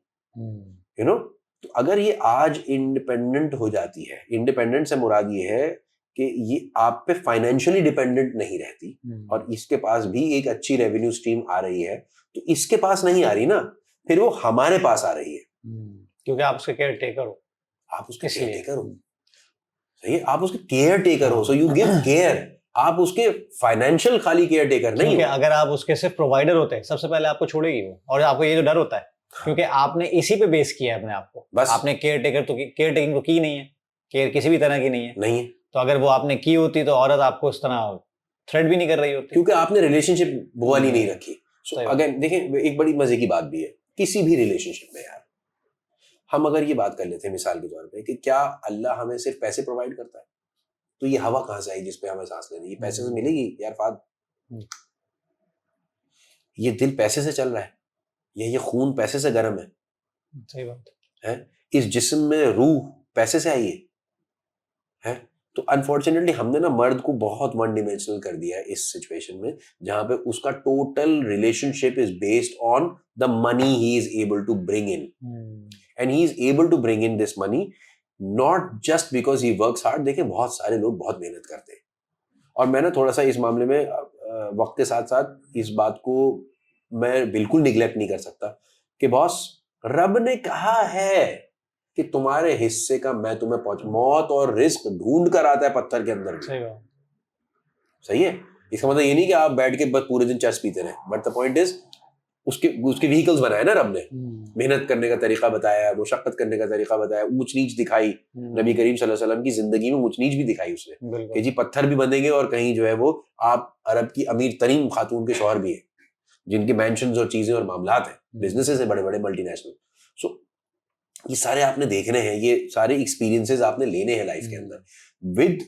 Speaker 2: you know. तो अगर ये आज इंडिपेंडेंट हो जाती है, इंडिपेंडेंट से मुराद ये है कि ये आप पे फाइनेंशियली डिपेंडेंट नहीं रहती, और इसके पास भी एक अच्छी रेवेन्यू स्ट्रीम आ रही है, तो इसके पास नहीं आ रही ना, फिर वो हमारे पास आ रही है,
Speaker 1: क्योंकि आप उसके केयर टेकर हो,
Speaker 2: आप उसके केयर टेकर हो, सही है, आप उसके केयर टेकर हो, सो यू गिव केयर, आप उसके फाइनेंशियल खाली केयर टेकर नहीं हो।
Speaker 1: अगर आप उसके सिर्फ प्रोवाइडर होते हैं, सबसे पहले आपको छोड़ेगी वो, और आपको ये जो डर होता है, क्योंकि आपने इसी पे बेस किया है अपने आप को, बस आपने केयर टेकिंग तो की नहीं है, केयर किसी भी तरह की नहीं है। तो अगर वो आपने की होती तो औरत आपको उस तरह थ्रेट भी नहीं कर रही होती,
Speaker 2: क्योंकि आपने रिलेशनशिप वो वाली नहीं रखी। सो अगेन देखें, एक बड़ी मजे की बात भी है किसी भी रिलेशनशिप में, यार हम अगर ये बात कर लेते हैं मिसाल के तौर पे कि क्या अल्लाह हमें सिर्फ पैसे प्रोवाइड करता है, तो ये हवा कहां से आई जिसपे हमें सांस लेनी, ये पैसे से मिलेगी यार फाद, ये दिल पैसे से चल रहा है, ये खून पैसे से गर्म है,
Speaker 1: सही बात
Speaker 2: है, इस जिस्म में रूह पैसे से आई है। तो अनफॉर्चुनेटली हमने ना मर्द को बहुत वन डिमेंशनल कर दिया है इस सिचुएशन में, जहां पे उसका total relationship is based on the money he is able to bring in, and he is able to bring in this money not just because he works hard. देखिए बहुत सारे लोग बहुत मेहनत करते हैं, और मैं ना थोड़ा सा इस मामले में वक्त के साथ साथ इस बात को मैं बिल्कुल निगलेक्ट नहीं कर सकता कि बॉस, रब ने कहा है कि तुम्हारे हिस्से का मैं तुम्हें पहुंच, मौत और रिस्क ढूंढ कर आता है पत्थर के अंदर भी, सही है। इसका मतलब ये नहीं कि आप बैठ के बस पूरे दिन चर्च पीते रहे, बट द पॉइंट इज उसके व्हीकल्स बनाए ना रब ने, मेहनत करने का तरीका बताया, मुशक्कत करने का तरीका बताया, ऊंच नीच दिखाई, नबी करीम सल्लल्लाहु अलैहि वसल्लम की जिंदगी में ऊंच नीच भी दिखाई उसने कि जी पत्थर भी बनेंगे, और कहीं जो है वो आप अरब की अमीर तरीन खातून के शौहर भी है जिनके मैंशंस और चीजें और मामलात हैं, बिजनेसेस है बड़े बड़े मल्टीनेशनल। सो ये सारे आपने देखने हैं, ये सारे एक्सपीरियंसेस आपने लेने हैं लाइफ के अंदर। With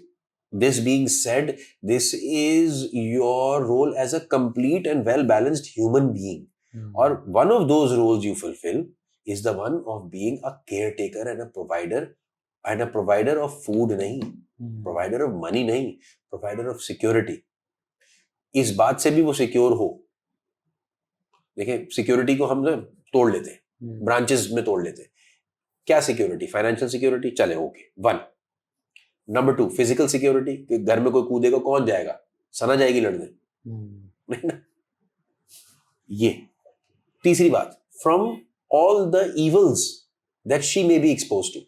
Speaker 2: this being said, this is your role as a complete and well balanced human being, or one of those roles you fulfill is the one of being a caretaker and a provider of food नहीं, provider of money नहीं, provider of security। इस बात से भी वो secure हो देखिए security को हम ना तोड़ लेते हैं, ब्रांचेस में तोड़ लेते हैं। क्या सिक्योरिटी? फाइनेंशियल सिक्योरिटी, चले ओके, 1। नंबर 2 फिजिकल सिक्योरिटी, कि घर में कोई कूदेगा कौन जाएगा, सना जाएगी लड़ने, नहीं ना। ये तीसरी बात, from all the evils that she may be expose to.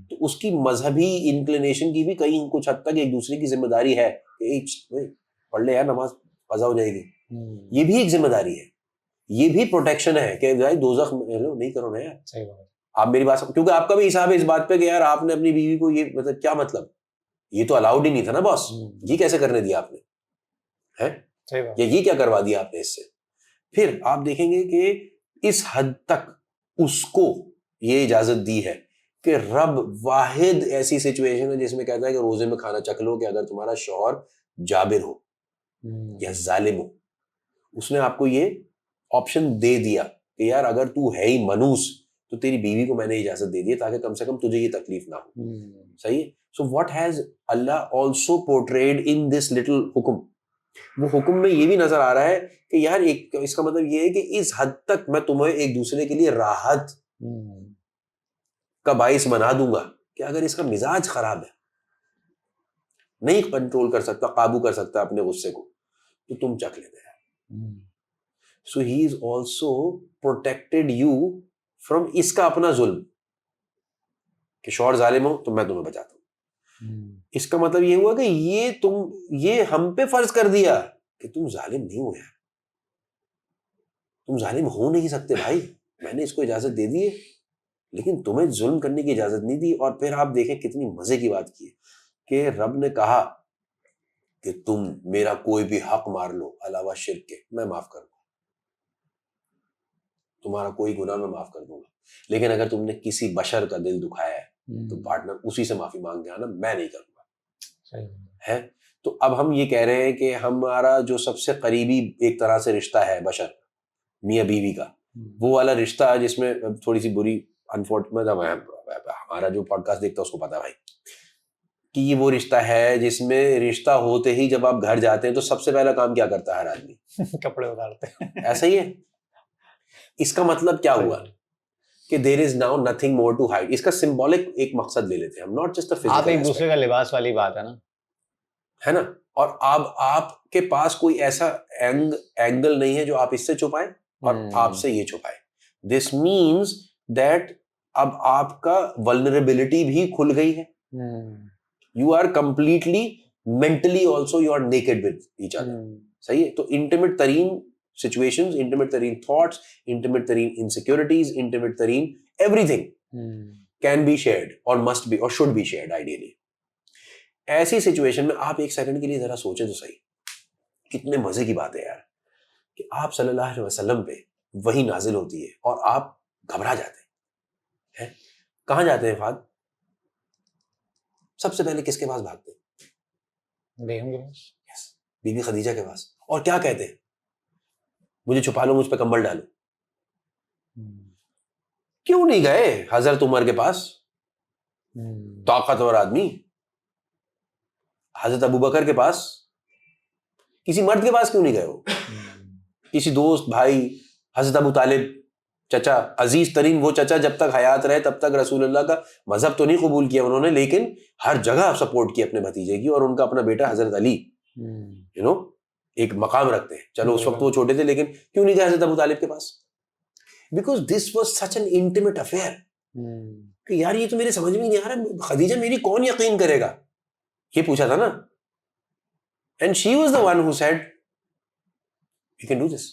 Speaker 2: तो उसकी मजहबी इंक्लिनेशन की भी कहीं कुछ हद तक एक दूसरे की जिम्मेदारी है कि पढ़ ले यार नमाज, कज़ा हो जाएगी। ये भी एक जिम्मेदारी है, ये भी प्रोटेक्शन है कि भाई दोज़ख नहीं करो ना यार।
Speaker 1: सही बात।
Speaker 2: आप मेरी बात, क्योंकि आपका भी हिसाब है इस बात पे कि यार आपने अपनी बीवी को ये मतलब क्या मतलब, ये तो अलाउड ही नहीं था ना बॉस, ये कैसे करने दिया आपने, है
Speaker 1: सही बात।
Speaker 2: या ये क्या करवा दिया आपने इससे। फिर आप देखेंगे कि इस हद तक उसको ये इजाजत दी है कि रब वाहिद ऐसी सिचुएशन है जिसमें कहता है कि रोजे में खाना चख लो कि अगर तुम्हारा शौहर जाबिर हो या जालिम हो, उसने आपको ये ऑप्शन दे दिया कि यार अगर तू है ही मनूस तो तेरी बीवी को मैंने इजाजत दे दी ताकि कम से कम तुझे ये तकलीफ ना हो। सही है। So what has Allah also portrayed in this little हुक्म, वो हुक्म में ये भी नजर आ रहा है कि यार एक इसका मतलब ये है कि इस हद तक मैं तुम्हें एक दूसरे के लिए राहत का बाइस बना दूंगा कि अगर इसका मिजाज खराब है, नहीं कंट्रोल कर सकता, काबू कर सकता अपने गुस्से को, तो तुम चख लेना है। So he is also protected you from इसका अपना जुल्म कि शौहर जालिम हो तो मैं तुम्हें बचाता हूं। इसका मतलब ये हुआ कि ये हम पे फर्ज कर दिया कि तुम जालिम नहीं हो यार, तुम जालिम हो नहीं सकते भाई, मैंने इसको इजाजत दे दी है लेकिन तुम्हें जुल्म करने की इजाजत नहीं दी। और फिर आप देखें कितनी मजे की बात की कि रब ने कहा कि तुम मेरा कोई भी हक मार लो अलावा शिर्क के, मैं माफ कर दूंगा, तुम्हारा कोई गुनाह मैं माफ कर दूंगा, लेकिन अगर तुमने किसी बशर का दिल दुखाया है तो पार्टनर उसी से माफी मांग के आना, मैं नहीं करूंगा। है तो अब हम ये कह रहे हैं कि हमारा जो सबसे करीबी एक तरह से रिश्ता है बशर मियाँ बीवी का, वो वाला रिश्ता जिसमें थोड़ी सी बुरी अनफॉर्चुनेट, हमारा जो पॉडकास्ट देखता है उसको पता भाई कि ये वो रिश्ता है जिसमें रिश्ता होते ही जब आप घर जाते हैं तो सबसे पहला काम क्या करता है हर आदमी? कपड़े उतारते हैं। ऐसा ही है। इसका मतलब क्या हुआ कि there is now nothing more to hide. इसका सिंबॉलिक एक मकसद ले लेते हैं हम, नॉट जस्ट द फिजिकल।
Speaker 1: आप एक दूसरे का लिबास वाली बात है ना,
Speaker 2: है ना। और अब आपके पास कोई ऐसा एंगल नहीं है जो आप इससे छुपाएं और आपसे ये छुपाएं। दिस मीन्स दैट अब आपका वल्नरेबिलिटी भी खुल गई है। You are completely mentally also you are naked with each other. सही है। तो इंटीमेट तरीन situations, intimate तरीन thoughts, intimate तरीन insecurities, intimate तरीन everything can be shared or must be or should be shared ideally. ऐसी सिचुएशन में आप एक सेकंड के लिए जरा सोचें तो सही, कितने मजे की बात है यार कि आप सल्लल्लाहु अलैहि वसल्लम पे वही नाजिल होती है और आप घबरा जाते हैं। कहां जाते हैं फाद? सबसे पहले किसके पास भागते हैं? बेगम के पास। यस, बीबी खदीजा के पास। और क्या कहते हैं? मुझे छुपा लो, मुझ पे कंबल डालो। क्यों नहीं गए हजरत उमर के पास, ताकतवर आदमी, हजरत अबू बकर के पास? किसी मर्द के पास क्यों नहीं गए हो? किसी दोस्त, भाई, हजरत अबू तालिब, चचा, अजीज तरीन वो चचा जब तक हयात रहे तब तक रसूलुल्लाह का मजहब तो नहीं कबूल किया उन्होंने, लेकिन हर जगह सपोर्ट की अपने भतीजे की, और उनका अपना बेटा हजरत अली यू नो एक मकाम रखते हैं। चलो उस वक्त वो छोटे थे, लेकिन क्यों नहीं गए हजरत अबू तालिब के पास? Because this was such an intimate affair कि यार ये तो मेरे समझ में नहीं आ रहा, खदीजा मेरी कौन यकीन करेगा, ये पूछा था ना। And she was the one who said we can do this,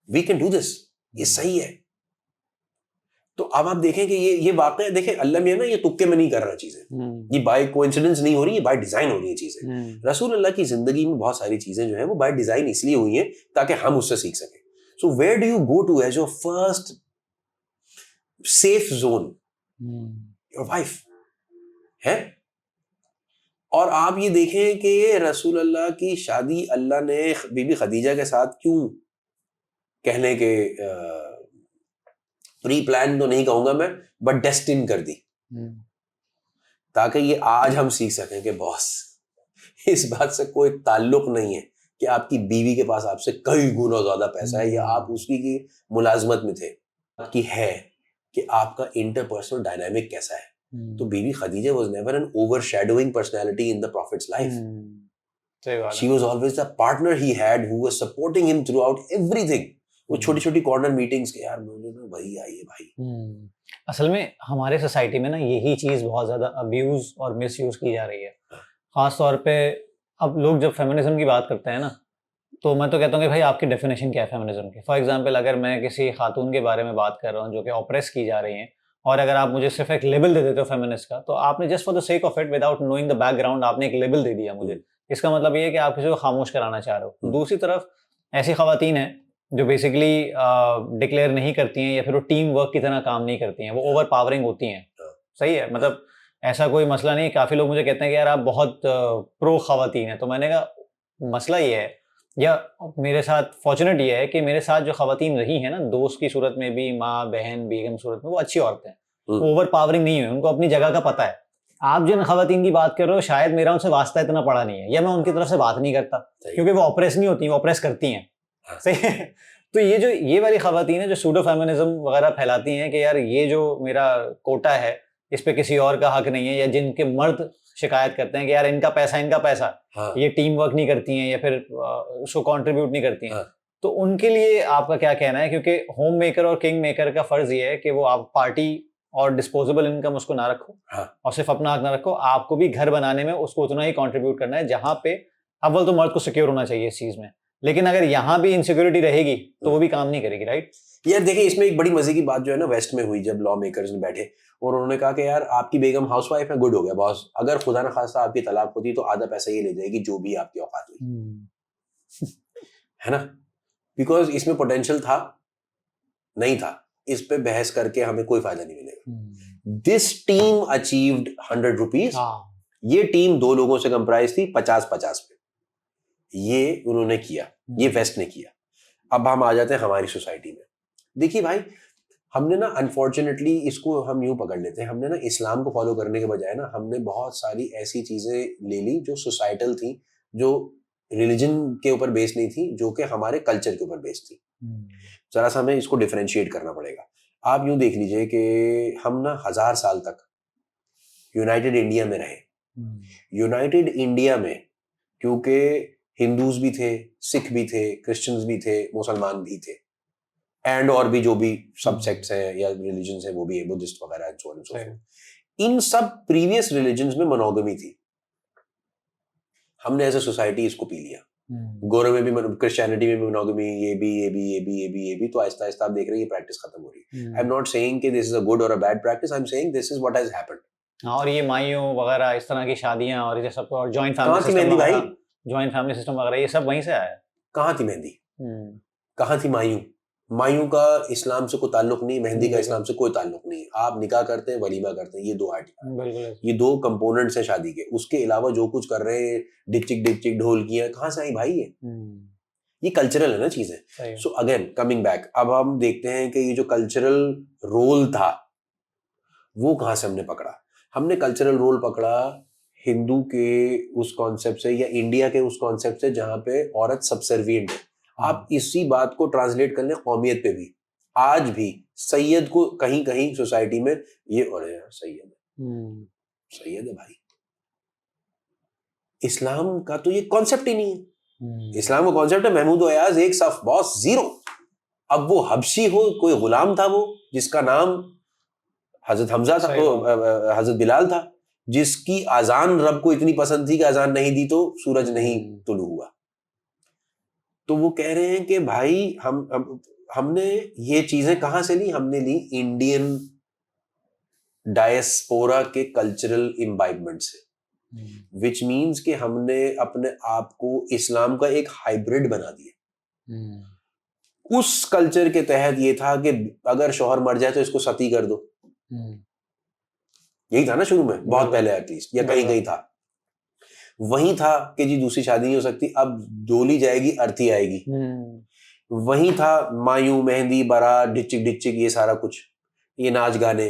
Speaker 2: we can do this, ये सही है। तो अब आप देखें कि ये वाकई देखें, अल्लाह मियां ना ये तुक्के में नहीं कर रहा चीजें, ये बाय कोइंसिडेंस नहीं हो रही, ये बाय डिजाइन हो रही है चीजें। रसूल अल्लाह की जिंदगी में बहुत सारी चीजें जो है वो बाय डिजाइन इसलिए हुई हैं ताकि हम उससे सीख सकें। So where do you go to as your first safe zone? Your wife है। और आप ये देखें कि रसूल अल्लाह की शादी अल्लाह ने बीबी खदीजा के साथ क्यों कहने के प्री प्लान तो नहीं कहूंगा मैं, बट डेस्टिन कर दी, ताकि ये आज हम सीख सकें कि बॉस इस बात से कोई ताल्लुक नहीं है कि आपकी बीवी के पास आपसे कई गुना ज्यादा पैसा है या आप उसकी की मुलाजमत में थे कि है कि आपका इंटरपर्सनल डायनामिक कैसा है। तो बीवी Khadija was never N overshadowing personality in the profits life.
Speaker 1: सही बात
Speaker 2: she was always the partner he had who was supporting him through out everything. वो छोटी छोटी कॉर्नर मीटिंग्स के यार मुझे ना वही आई है भाई।
Speaker 1: असल में हमारे सोसाइटी में ना यही चीज बहुत ज्यादा अब्यूज और मिसयूज की जा रही है। खास तौर पे अब लोग जब फेमिनिज्म की बात करते हैं ना, तो मैं तो कहता हूँ कि भाई आपकी डेफिनेशन क्या है फेमिनिज्म की। फॉर एग्जांपल अगर मैं किसी खातून के बारे में बात कर रहा हूँ जो कि ऑप्रेस की जा रही हैं, और अगर आप मुझे सिर्फ एक लेबल दे देते हो फेमिनिस्ट का, तो आपने just for the sake of it without knowing the background आपने एक लेबल दे दिया मुझे। इसका मतलब ये है कि आप किसी को खामोश कराना चाह रहे हो। दूसरी तरफ ऐसी खवातीन हैं जो बेसिकली डिक्लेयर नहीं करती हैं या फिर वो टीम वर्क की तरह काम नहीं करती हैं, वो ओवर पावरिंग होती हैं। सही है, मतलब ऐसा कोई मसला नहीं। काफ़ी लोग मुझे कहते हैं कि यार आप बहुत प्रो खवातीन हैं, तो मैंने कहा मसला ये है, या मेरे साथ फॉर्चुनेट ये है कि मेरे साथ जो खवातीन रही हैं ना, दोस्त की सूरत में भी, माँ बहन बेगम सूरत में, वो अच्छी औरतें हैं, ओवर पावरिंग नहीं है, उनको अपनी जगह का पता है। आप जिन खवातीन की बात कर रहे हो शायद मेरा उनसे वास्ता इतना पड़ा नहीं है, या मैं उनकी तरफ से बात नहीं करता क्योंकि वो ऑपरेस नहीं होती, वो ऑपरेस करती हैं। सही है। तो ये वाली खवातीन है जो सूडो फेमिनिज्म वगैरह फैलाती हैं कि यार ये जो मेरा कोटा है इस पे किसी और का हक नहीं है, या जिनके मर्द शिकायत करते हैं कि यार इनका पैसा ये टीम वर्क नहीं करती हैं या फिर उसको कंट्रीब्यूट नहीं करती हैं। तो उनके लिए आपका क्या कहना है? क्योंकि होम मेकर और किंग मेकर का फर्ज ये है कि वो आप पार्टी और डिस्पोजेबल इनकम उसको ना रखो, और सिर्फ अपना हक ना रखो, आपको भी घर बनाने में उसको उतना ही कंट्रीब्यूट करना है जहां पे अव्वल तो मर्द को सिक्योर होना चाहिए इस चीज में, लेकिन अगर यहाँ भी इनसिक्योरिटी रहेगी तो वो भी काम नहीं करेगी। राइट
Speaker 2: यार देखिए, इसमें एक बड़ी मजे की बात जो है ना वेस्ट में हुई, जब लॉ मेकर्स ने बैठे और उन्होंने कहा कि यार आपकी बेगम हाउसवाइफ है, गुड हो गया बॉस, अगर खुदा ना खास्ता आपकी तलाक होती तो आधा पैसा ये ले जाएगी जो भी आपकी औकात हुई। है ना, बिकॉज इसमें पोटेंशियल था नहीं था, इस पे बहस करके हमें कोई फायदा नहीं मिलेगा। This team achieved 100 rupees. ये टीम 2 लोगों से कंप्राइज थी 50-50 पे, ये उन्होंने किया, ये वेस्ट ने किया। अब हम आ जाते हैं हमारी सोसाइटी में। देखिए भाई, हमने ना अनफॉर्चुनेटली इसको हम यूं पकड़ लेते हैं, हमने ना इस्लाम को फॉलो करने के बजाय ना हमने बहुत सारी ऐसी चीजें ले ली जो सोसाइटल थी, जो रिलीजन के ऊपर बेस नहीं थी, जो कि हमारे कल्चर के ऊपर बेस थी। जरा सा हमें इसको डिफरेंशिएट करना पड़ेगा। आप यूं देख लीजिए कि हम ना 1000 साल तक यूनाइटेड इंडिया में रहे। यूनाइटेड इंडिया में क्योंकि हिंदूज भी थे, सिख भी थे, क्रिश्चियंस भी थे, मुसलमान भी थे, एंड और भी जो भी सब सेक्ट्स हैं या रिलीजन्स हैं वो भी है, बुद्धिस्ट वगैरह and so on and so forth. इन सब प्रीवियस रिलीजन्स में मोनोगमी थी। हमने एज अ सोसाइटी इसको पी लिया। गोरे में भी, क्रिश्चियनिटी में भी मोनोगमी, ये भी, तो आहिस्ता आहिस्ता आप देख रहे हैं ये प्रैक्टिस खत्म हो रही है। आई एम नॉट सेइंग कि दिस इज अ गुड और a bad practice, I am saying this is what has happened.
Speaker 1: और ये माइयों वगैरह इस तरह की शादियां और ये सब, और जॉइंट
Speaker 2: कहाँ थी मेहंदी भाई?
Speaker 1: जॉइंट फैमिली सिस्टम वगैरह ये सब वहीं से आया है।
Speaker 2: कहाँ थी मेहंदी? कहाँ थी मायूं? मायूं का इस्लाम से कोई ताल्लुक नहीं, मेहंदी का इस्लाम से कोई ताल्लुक नहीं। आप निकाह करते हैं, वलीमा करते हैं, ये 2 आर्टिकल, ये 2 कंपोनेंट्स हैं शादी के। उसके अलावा जो कुछ कर रहे हैं, डिक-चिक ढोलकियां, कहाँ से आई भाई ये कल्चरल है ना चीजें। सो अगेन कमिंग बैक, अब हम देखते हैं कि ये जो कल्चरल रोल था वो कहाँ से हमने पकड़ा। हमने कल्चरल रोल पकड़ा हिंदू के उस कॉन्सेप्ट से, या इंडिया के उस कॉन्सेप्ट से जहां पे औरत सबसर्विएंट है। आप इसी बात को ट्रांसलेट कर लें कौमियत पे भी। आज भी सैयद को कहीं कहीं सोसाइटी में ये, अरे यार सैयद है भाई। इस्लाम का तो ये कॉन्सेप्ट ही नहीं है। इस्लाम का कॉन्सेप्ट है महमूद और अयाज एक सफ बॉस 0। अब वो हबशी हो, कोई गुलाम था वो जिसका नाम हजरत हमजा था, हजरत बिलाल था, जिसकी अजान रब को इतनी पसंद थी कि अजान नहीं दी तो सूरज नहीं तुलू हुआ। तो वो कह रहे हैं कि भाई हमने ये चीजें कहां से ली? हमने ली इंडियन डायस्पोरा के कल्चरल इम्बाइबमेंट से, विच मीन्स कि हमने अपने आप को इस्लाम का एक हाइब्रिड बना दिया। उस कल्चर के तहत ये था कि अगर शौहर मर जाए तो इसको सती कर दो, यही था ना शुरू में, बहुत पहले एटलीस्ट, या कहीं कहीं था। वही था कि जी दूसरी शादी नहीं हो सकती, अब डोली जाएगी अर्थी आएगी। वही था मायूं, मेहंदी, बारात, डिचिक ये सारा कुछ, ये नाच गाने।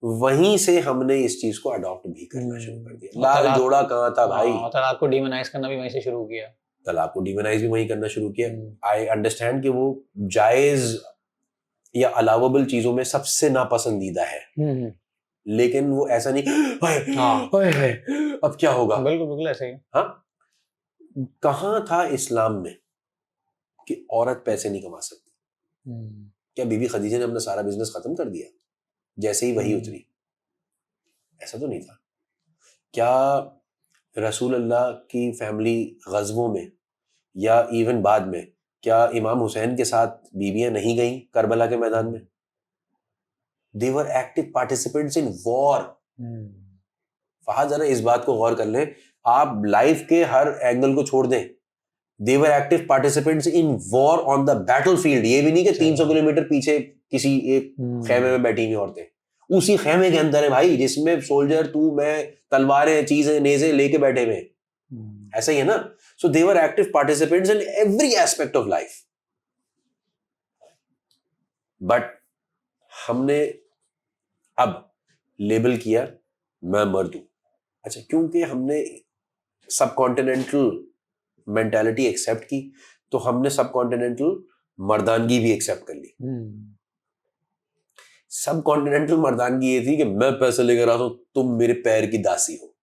Speaker 2: वहीं से हमने इस चीज को अडॉप्ट भी करना शुरू कर दिया। लाल जोड़ा कहाँ था भाई?
Speaker 1: तलाक को डिमोनाइज करना भी वहीं से शुरू किया।
Speaker 2: तलाक को डिमोनाइज भी वही करना शुरू किया। आई अंडरस्टैंड कि वो जायज या अलाउेबल चीजों में सबसे नापसंदीदा है, लेकिन वो ऐसा नहीं हाय अब क्या होगा।
Speaker 1: बिल्कुल बिल्कुल ऐसे ही।
Speaker 2: हाँ, कहाँ था इस्लाम में कि औरत पैसे नहीं कमा सकती? क्या बीबी खदीजा ने अपना सारा बिजनेस खत्म कर दिया जैसे ही वही उतरी? ऐसा तो नहीं था। क्या रसूल अल्लाह की फैमिली गज़वों में या इवन बाद में क्या इमाम हुसैन के साथ बीबियां नहीं गईं करबला के मैदान में? They were active participants in war. Fahad जरा इस बात को गौर कर लें, आप लाइफ के हर एंगल को छोड़ दें, they were active participants in war on the battlefield. ये भी नहीं कि 300 किलोमीटर पीछे किसी एक खेमे में बैठी हुई औरतें, उसी खेमे के अंदर है भाई, जिसमें सोल्जर तू मैं तलवारें चीजें नेज़े लेके बैठे हुए, ऐसा ही है ना। So they were active participants in every aspect of life. But हमने अब लेबल किया मैं मर्द हूं। अच्छा, क्योंकि हमने सबकॉन्टिनेंटल मेंटालिटी एक्सेप्ट की, तो हमने सबकॉन्टिनेंटल मर्दानगी भी एक्सेप्ट कर ली। सबकॉन्टिनेंटल मर्दानगी ये थी कि मैं पैसे लेकर आता हूं, तुम मेरे पैर की दासी हो,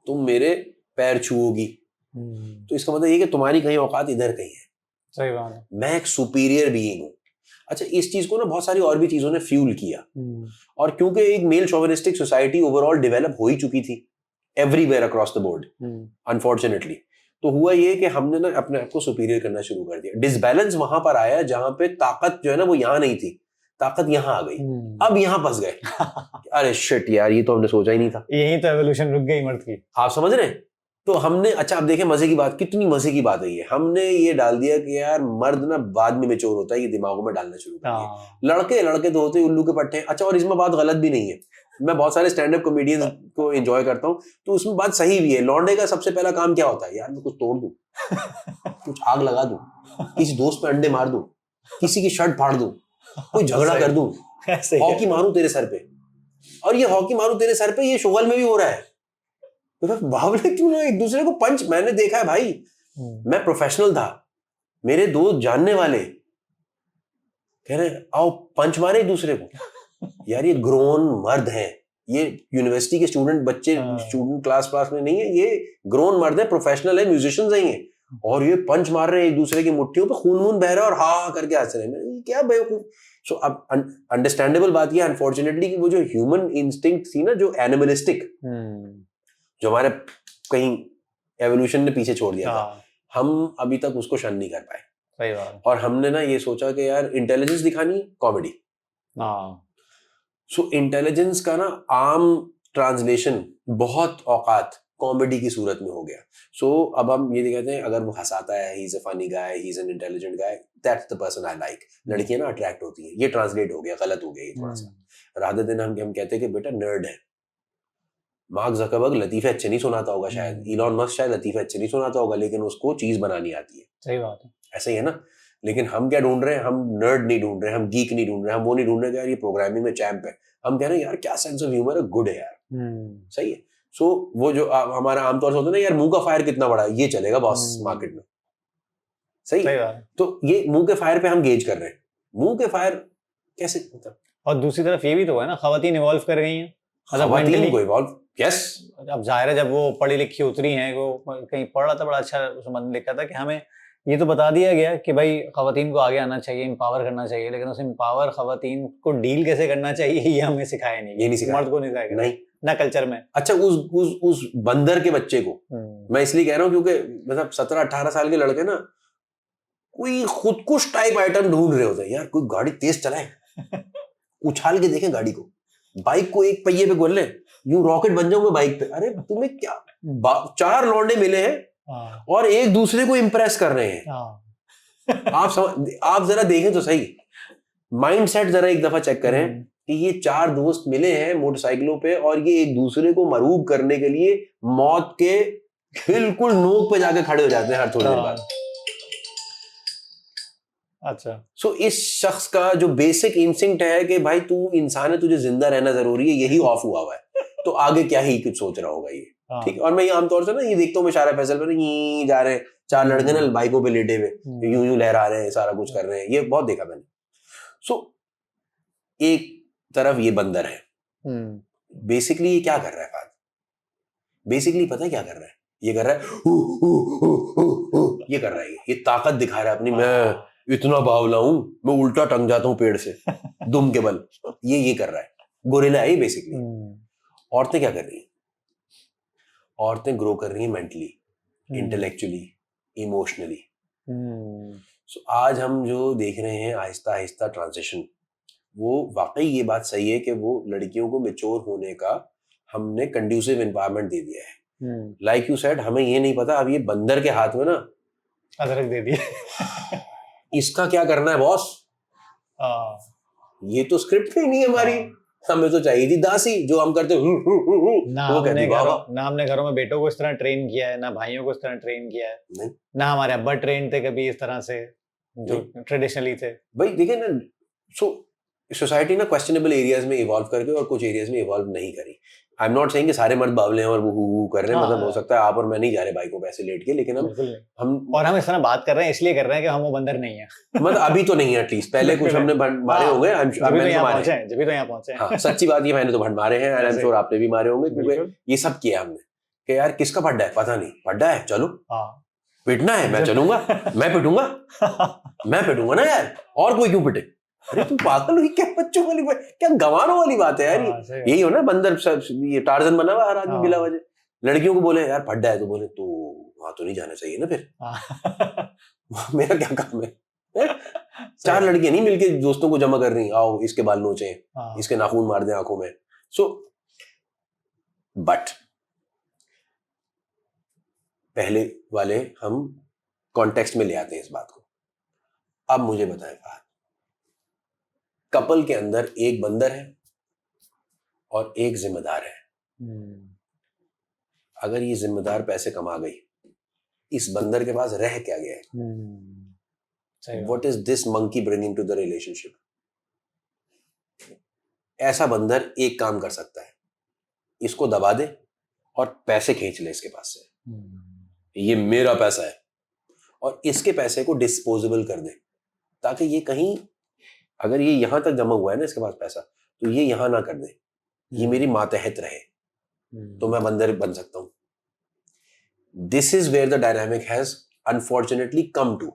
Speaker 2: तुम मेरे पैर छुओगी, तो इसका मतलब ये कि तुम्हारी कहीं औकात इधर कहीं है।
Speaker 1: सही बात है।
Speaker 2: मैं एक सुपीरियर बीइंग हूं। अच्छा, इस चीज को ना बहुत सारी और भी चीजों ने फ्यूल किया, और क्योंकि एक मेल शोविनिस्टिक सोसाइटी ओवरऑल डेवलप हो ही चुकी थी everywhere across the board unfortunately, तो हुआ ये कि हमने ना अपने आप को सुपीरियर करना शुरू कर दिया। डिसबैलेंस वहां पर आया जहां पे ताकत जो है ना वो यहां नहीं थी, ताकत यहां आ गई। अब यहां फंस गए अरे शिट यार, ये तो हमने सोचा ही नहीं था।
Speaker 1: यही तो एवोल्यूशन रुक गई मर्द की।
Speaker 2: आप समझ रहे हैं? तो हमने, अच्छा अब देखें मजे की बात, कितनी मजे की बात है ये, हमने ये डाल दिया कि यार मर्द ना बाद में मैच्योर होता है, ये दिमागों में डालना शुरू कर दिया। लड़के तो होते उल्लू के पट्टे। अच्छा, और इसमें बात गलत भी नहीं है, मैं बहुत सारे स्टैंड अप कॉमेडियंस को एंजॉय करता हूं, तो उसमें बात सही भी है। लौंडे का सबसे पहला काम क्या होता है? यार मैं कुछ तोड़ दूं, कुछ आग लगा दूं, किसी दोस्त पे अंडे मार दूं, किसी की शर्ट फाड़ दूं, कोई झगड़ा कर दूं, हॉकी मारूं तेरे सर पे। और ये हॉकी मारूं तेरे सर पे ये शुगल में भी हो रहा है। बावले क्यों ना एक दूसरे को पंच, मैंने देखा है भाई, मैं प्रोफेशनल था, मेरे दो जानने वाले कह रहे आओ पंच मारे एक दूसरे को। यार ये ग्रोन मर्द हैं, ये यूनिवर्सिटी के स्टूडेंट बच्चे स्टूडेंट क्लास में नहीं है, ये ग्रोन मर्द है, प्रोफेशनल है, म्यूजिशियंस हैं, और ये पंच मार रहे हैं एक दूसरे की मुट्ठियों पे, खून बह रहा है और हा करके हंस रहे हैं। क्या बेवकूफ। सो अब अंडरस्टैंडेबल बात यह अनफॉर्चुनेटली कि वो जो ह्यूमन इंस्टिंक्ट थी ना, जो एनिमलिस्टिक, जो हमारे कहीं एवोल्यूशन ने पीछे छोड़ दिया था, हम अभी तक उसको शन नहीं कर पाए।
Speaker 1: सही बात।
Speaker 2: और हमने ना ये सोचा कि यार इंटेलिजेंस दिखानी कॉमेडी। सो इंटेलिजेंस का ना आम ट्रांसलेशन बहुत औकात कॉमेडी की सूरत में हो गया। सो अब हम ये कहते हैं अगर वो हंसाता है, he is a funny guy, he is an intelligent guy, that's the person I like. लड़कियां ना अट्रैक्ट होती हैं। ये ट्रांसलेट हो गया, गलत हो गया ये थोड़ा सा। राधे दिन हम कहते हैं कि बेटा नर्ड है। मार्क ज़करबर्ग लतीफ़े अच्छे नहीं सुनाता होगा शायद, इलॉन मस्क शायद लतीफ़े अच्छे नहीं सुनाता होगा, लेकिन उसको चीज बनानी आती है।
Speaker 1: सही बात है।
Speaker 2: ऐसा ही है ना। लेकिन हम क्या ढूंढ रहे हैं? हम नर्ड नहीं ढूंढ रहे, हम गीक नहीं ढूंढ रहे, हम वो नहीं ढूंढ रहे कि यार ये प्रोग्रामिंग में चैंप है। हम कह रहे हैं यार क्या सेंस ऑफ ह्यूमर है, गुड है यार, सही है। सो वो जो हमारा आमतौर से होता है ना, यार मुंह का फायर कितना बड़ा है, ये चलेगा बॉस मार्केट में, सही है। तो ये मुंह के फायर पे हम गेज कर रहे हैं। मुंह के फायर कैसे मतलब?
Speaker 1: और दूसरी तरफ ये भी तो है ना, खवातीन इवॉल्व कर गई हैं,
Speaker 2: खवातीन को इवॉल्व, यस।
Speaker 1: अब जाहिर है जब वो पढ़ी लिखी उतरी हैं, वो कहीं पढ़ रहा था, बड़ा अच्छा उसमें लिखा था कि हमें ये तो बता दिया गया कि भाई खवातीन को आगे आना चाहिए, एम्पावर करना चाहिए, लेकिन उस एम्पावर खवातीन को डील कैसे करना चाहिए ये हमें सिखाया नहीं।
Speaker 2: ये नहीं सिखाया,
Speaker 1: मर्द को नहीं सिखाया
Speaker 2: नहीं
Speaker 1: ना कल्चर में।
Speaker 2: अच्छा, उस बंदर के बच्चे को मैं इसलिए कह रहा हूँ क्योंकि मतलब 17-18 साल के लड़के ना कोई खुद कुछ टाइप आइटम ढूंढ रहे होते हैं। यार कोई गाड़ी तेज चलाए, उछाल के देखें गाड़ी को, बाइक को एक पहिए पे गोल ले, यूं रॉकेट बन जाऊंगा बाइक पे। अरे तुम्हें क्या, 4 लौंडे मिले हैं और एक दूसरे को इंप्रेस कर रहे हैं। आप जरा देखें तो सही, माइंडसेट जरा एक दफा चेक करें कि ये 4 दोस्त मिले हैं मोटरसाइकिलों पे और ये एक दूसरे को मरूब करने के लिए मौत के बिल्कुल नोक पे जाके खड़े हो जाते हैं हर थोड़ी देर बाद।
Speaker 1: अच्छा,
Speaker 2: सो इस शख्स का जो बेसिक इंस्टिंक्ट है कि भाई तू इंसान है, तुझे जिंदा रहना जरूरी है, यही ऑफ हुआ है, तो आगे क्या ही कुछ सोच रहा होगा ये।
Speaker 1: हाँ।
Speaker 2: ठीक है, और मैं ये आमतौर से ना ये देखता हूँ मैं शारा फैसल पर ये जा रहे हैं 4 लड़के ना बाइकों पे लेटे हुए यूं यूं लहरा रहे हैं, सारा कुछ कर रहे हैं, ये बहुत देखा मैंने। सो एक तरफ ये बंदर है, बेसिकली ये क्या कर रहा है फाद, बेसिकली पता है क्या कर रहा है, ये कर रहा है ये कर रहा है, ये ताकत दिखा रहा है अपनी, मैं इतना बावला हूं, मैं उल्टा टंग जाता हूं पेड़ से दुम के बल, ये कर रहा है, गोरिल्ला है ये बेसिकली। औरतें क्या कर रही हैं, औरतें ग्रो कर रही हैं मेंटली, इंटेलेक्चुअली, इमोशनली। सो आज हम जो देख रहे हैं आहिस्ता आहिस्ता ट्रांजिशन, वो वाकई ये बात सही है कि वो लड़कियों को मैच्योर होने का हमने कंड्यूसिव एनवायरनमेंट दे दिया है। लाइक यू सेड, हमें ये नहीं पता अब ये बंदर के हाथ में ना
Speaker 1: अदरक दे दी
Speaker 2: इसका क्या करना है बॉस, ये तो स्क्रिप्ट ही नहीं है हमारी, हमें तो चाहिए थी दासी जो हम करते
Speaker 1: ना हमने घरों में बेटों को इस तरह ट्रेन किया है, ना भाइयों को इस तरह ट्रेन किया है,
Speaker 2: नहीं,
Speaker 1: ना हमारे अब्बा ट्रेन थे कभी इस तरह से जो ट्रेडिशनली थे।
Speaker 2: भाई देखिए ना, सो सोसाइटी ना क्वेश्चनेबल एरियाज में इवॉल्व करके और कुछ एरियाज में इवॉल्व नहीं करी। आई एम नॉट सेइंग कि सारे मर्द बावले हैं और वो कर रहे हैं, मतलब हो सकता है आप और मैं नहीं जा रहे बाइकों पे ऐसे लेट के, लेकिन हम
Speaker 1: इस तरह बात कर रहे हैं इसलिए कर रहे हैं कि हम वो बंदर नहीं है
Speaker 2: मतलब अभी तो नहीं है, एटलीस्ट पहले कुछ हमने मारे होंगे, जब
Speaker 1: तो यहाँ पहुंचे।
Speaker 2: हाँ सच्ची बात ये, मैंने तो भंड मारे हैं, आई एम श्योर आपने भी मारे होंगे, क्योंकि ये सब किया हमने कि यार किसका फड्डा है पता नहीं, फड्डा है चलो पिटना है, मैं चलूंगा, मैं पिटूंगा ना यार, और कोई क्यों पिटे, अरे तुम पागल हुई क्या, बच्चों वाली बात, क्या गंवारों वाली बात है यार, यही हो ना बंदर, ये टार्जन बना हुआ हर आदमी बिला वजह, लड़कियों को बोले यार फड्डा है तो बोले तो वहां तो नहीं जाना चाहिए ना फिर मेरा क्या काम है 4 लड़कियां नहीं मिलके दोस्तों को जमा कर रही, आओ इसके बाल नोचे, इसके नाखून मार दें आंखों में। सो बट पहले वाले हम कॉन्टेक्स्ट में ले आते हैं इस बात को। अब मुझे बताएं बात, कपल के अंदर एक बंदर है और एक जिम्मेदार है। अगर ये जिम्मेदार पैसे कमा गई, इस बंदर के पास रह क्या गया है, what is this monkey bringing to the relationship. ऐसा बंदर एक काम कर सकता है, इसको दबा दे और पैसे खींच ले इसके पास से, ये मेरा पैसा है, और इसके पैसे को डिस्पोजेबल कर दे, ताकि ये कहीं, अगर ये यहां तक जमा हुआ है ना इसके पास पैसा, तो ये यहां ना कर दे, ये मेरी मातहत रहे, तो मैं बंदर बन सकता हूं। This is where the dynamic has unfortunately come to.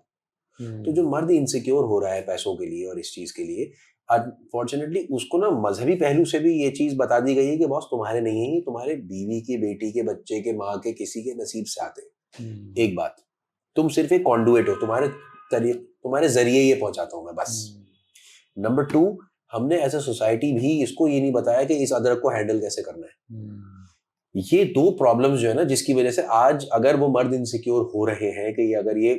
Speaker 2: तो जो मर्द इनसिक्योर हो रहा है पैसों के लिए और इस चीज के लिए, अनफॉर्चुनेटली उसको ना मजहबी पहलू से भी ये चीज बता दी गई है कि बॉस तुम्हारे नहीं है, ये तुम्हारे बीवी के, बेटी के, बच्चे के, माँ के, किसी के नसीब से आते हैं। एक बात, तुम सिर्फ एक कॉन्डुएट हो, तुम्हारे जरिए ये पहुंचाता हूं मैं बस। नंबर 2, हमने एज ए सोसाइटी भी इसको ये नहीं बताया कि इस अदरक को हैंडल कैसे करना है। ये 2 प्रॉब्लम्स जो है ना, जिसकी वजह से आज अगर वो मर्द इनसिक्योर हो रहे हैं कि अगर ये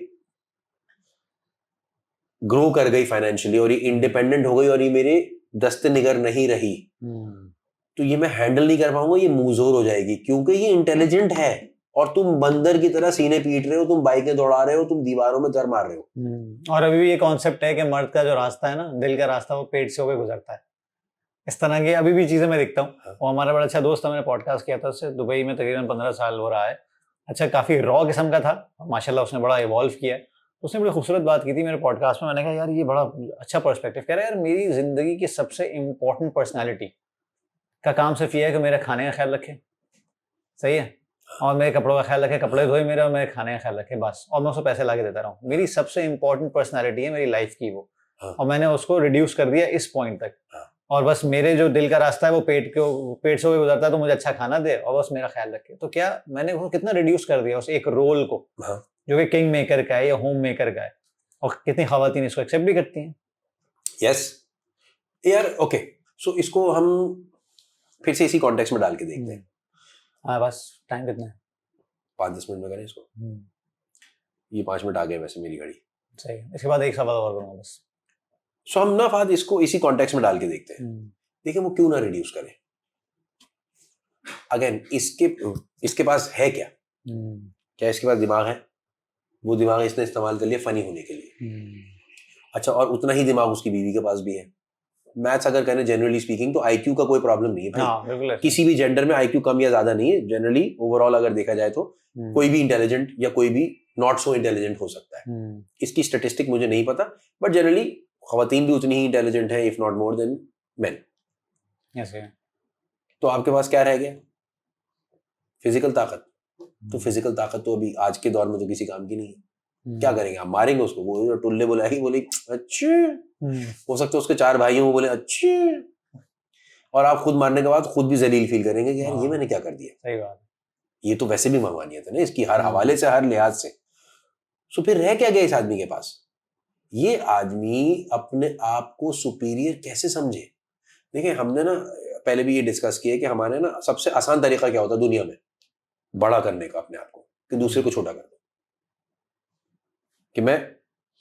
Speaker 2: ग्रो कर गई फाइनेंशियली और ये इंडिपेंडेंट हो गई और ये मेरे दस्ते निगर नहीं रही, तो ये मैं हैंडल नहीं कर पाऊंगा, ये मुंहजोर हो जाएगी, क्योंकि ये इंटेलिजेंट है और तुम बंदर की तरह सीने पीट रहे हो, तुम बाइकें दौड़ा रहे हो, तुम दीवारों में दर मार रहे हो।
Speaker 1: और अभी भी ये कॉन्सेप्ट है कि मर्द का जो रास्ता है ना, दिल का रास्ता, वो पेट से होकर गुजरता है। इस तरह की अभी भी चीजें मैं देखता हूँ। और हमारा बड़ा अच्छा दोस्त था, मैंने पॉडकास्ट किया था उससे, दुबई में तकरीबन 15 साल हो रहा है। अच्छा, काफी रॉ किस्म का था, माशाल्लाह उसने बड़ा इवॉल्व किया। उसने बड़ी खूबसूरत बात की थी मेरे पॉडकास्ट में। मैंने कहा यार ये बड़ा अच्छा पर्सपेक्टिव। कह रहा है यार मेरी जिंदगी की सबसे इम्पोर्टेंट पर्सनैलिटी का काम सिर्फ ये है कि मेरे खाने का ख्याल रखे, सही है, और मेरे कपड़ों का ख्याल रखे, कपड़े धोए मेरे, और मेरे खाने का ख्याल रखे, बस, और मैं उसको पैसे ला के देता रहूँ। मेरी सबसे इंपॉर्टेंट पर्सनैलिटी है मेरी लाइफ की वो। और मैंने उसको रिड्यूस कर दिया इस पॉइंट तक, और बस मेरे जो दिल का रास्ता है वो पेट से होकर गुजरता है, तो मुझे अच्छा खाना दे और बस मेरा ख्याल रखे। तो क्या मैंने वो कितना रिड्यूस कर दिया उस एक रोल को, जो कि किंग मेकर का है या होम मेकर का है, और कितनी खवातीन इसको एक्सेप्ट भी करती हैं।
Speaker 2: यस यार, ओके, सो इसको हम फिर से इसी कॉन्टेक्स्ट में डाल के देखते हैं।
Speaker 1: हाँ, बस टाइम कितना है?
Speaker 2: 5-10 मिनट में करें इसको। ये 5 मिनट आ गए वैसे मेरी घड़ी।
Speaker 1: सही है, इसके बाद एक सवाल और करूँगा बस।
Speaker 2: सो हम ना फाद इसको इसी कॉन्टेक्स्ट में डाल के देखते हैं, देखिए वो क्यों ना रिड्यूस करें। अगेन इसके पास है क्या, क्या इसके पास दिमाग है? वो दिमाग इसने इस्तेमाल कर लिया फनी होने के लिए। अच्छा, और उतना ही दिमाग उसकी बीवी के पास भी है, मैथ्स अगर करें जनरली स्पीकिंग तो आईक्यू का कोई प्रॉब्लम नहीं है भाई।
Speaker 1: हाँ बिल्कुल ऐसे।
Speaker 2: किसी भी जेंडर में आईक्यू कम या ज्यादा नहीं है, जनरली ओवरऑल अगर देखा जाए तो कोई भी इंटेलिजेंट या कोई भी नॉट सो इंटेलिजेंट हो सकता है। इसकी स्टेटिस्टिक मुझे नहीं पता, बट जनरली खवातीन भी उतनी ही इंटेलिजेंट है, if not more than main.
Speaker 1: ऐसे।
Speaker 2: तो आपके पास क्या रह गया? फिजिकल ताकत। तो फिजिकल ताकत तो अभी आज के दौर में तो किसी काम की नहीं है। क्या करेंगे आप? मारेंगे उसको। वो जो टुल्ले बुलाएगी, बोले अच्छे, हो सकता है उसके 4 भाई हों, वो बोले अच्छे, और आप खुद मारने के बाद खुद भी जलील फील करेंगे कि यार ये मैंने क्या कर दिया।
Speaker 1: सही बात।
Speaker 2: ये तो वैसे भी मामानियत है ना इसकी, हर हवाले से, हर लिहाज से। सो फिर रह क्या गया इस आदमी के पास? ये आदमी अपने आप को सुपीरियर कैसे समझे? देखिए हमने ना पहले भी ये डिस्कस किया कि हमारे ना सबसे आसान तरीका क्या होता है दुनिया में बड़ा करने का अपने आप को, कि दूसरे को छोटा कर दो। कि मैं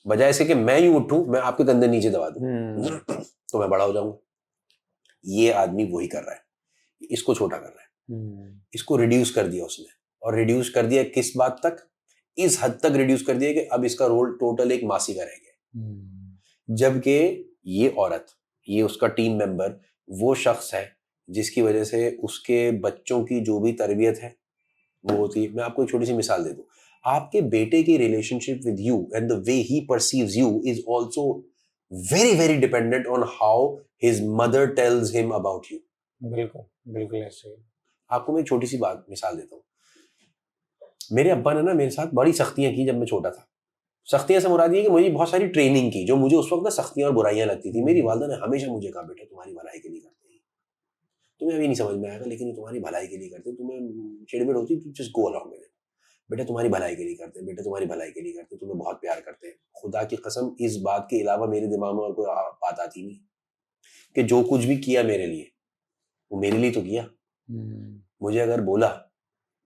Speaker 2: बजाय से कि मैं यूं उठूं, मैं आपके कंधे नीचे दबा दूं तो मैं बड़ा हो जाऊंगा। ये आदमी वही कर रहा है, इसको छोटा कर रहा है। इसको रिड्यूस कर दिया उसने, और रिड्यूस कर दिया किस बात तक? इस हद तक रिड्यूस कर दिया कि अब इसका रोल टोटल एक मासी का रह गया। जबकि ये औरत, ये उसका टीम मेंबर, वो शख्स है जिसकी वजह से उसके बच्चों की जो भी तरबियत है वो होती है। मैं आपको एक छोटी सी मिसाल दे दूं। आपके बेटे की relationship with you and the way he perceives you is also very very dependent on how his mother tells him about you.
Speaker 1: बिल्कुल बिल्कुल ऐसे।
Speaker 2: आपको मैं एक छोटी सी बात मिसाल देता हूँ। मेरे अब्बा ने ना मेरे साथ बड़ी सख्तियां की जब मैं छोटा था। सख्तियां से मुराद ये कि मुझे बहुत सारी ट्रेनिंग की जो मुझे उस वक्त ना सख्तियां और बुराइयां लगती थी। मेरी वालदा ने हमेशा मुझे कहा, बेटा तुम्हारी भलाई के लिए करते हैं, तुम्हें अभी नहीं समझ में आएगा लेकिन तुम्हारी भलाई के लिए करते हैं, तुम्हें चिड़मिड़ होती है just go along with it. बेटा तुम्हारी भलाई के लिए करते हैं, बेटा तुम्हारी भलाई के लिए करते हैं, तुम्हें बहुत प्यार करते हैं। खुदा की कसम इस बात के अलावा मेरे दिमाग में और कोई बात आती नहीं कि जो कुछ भी किया मेरे लिए वो मेरे लिए तो किया। मुझे अगर बोला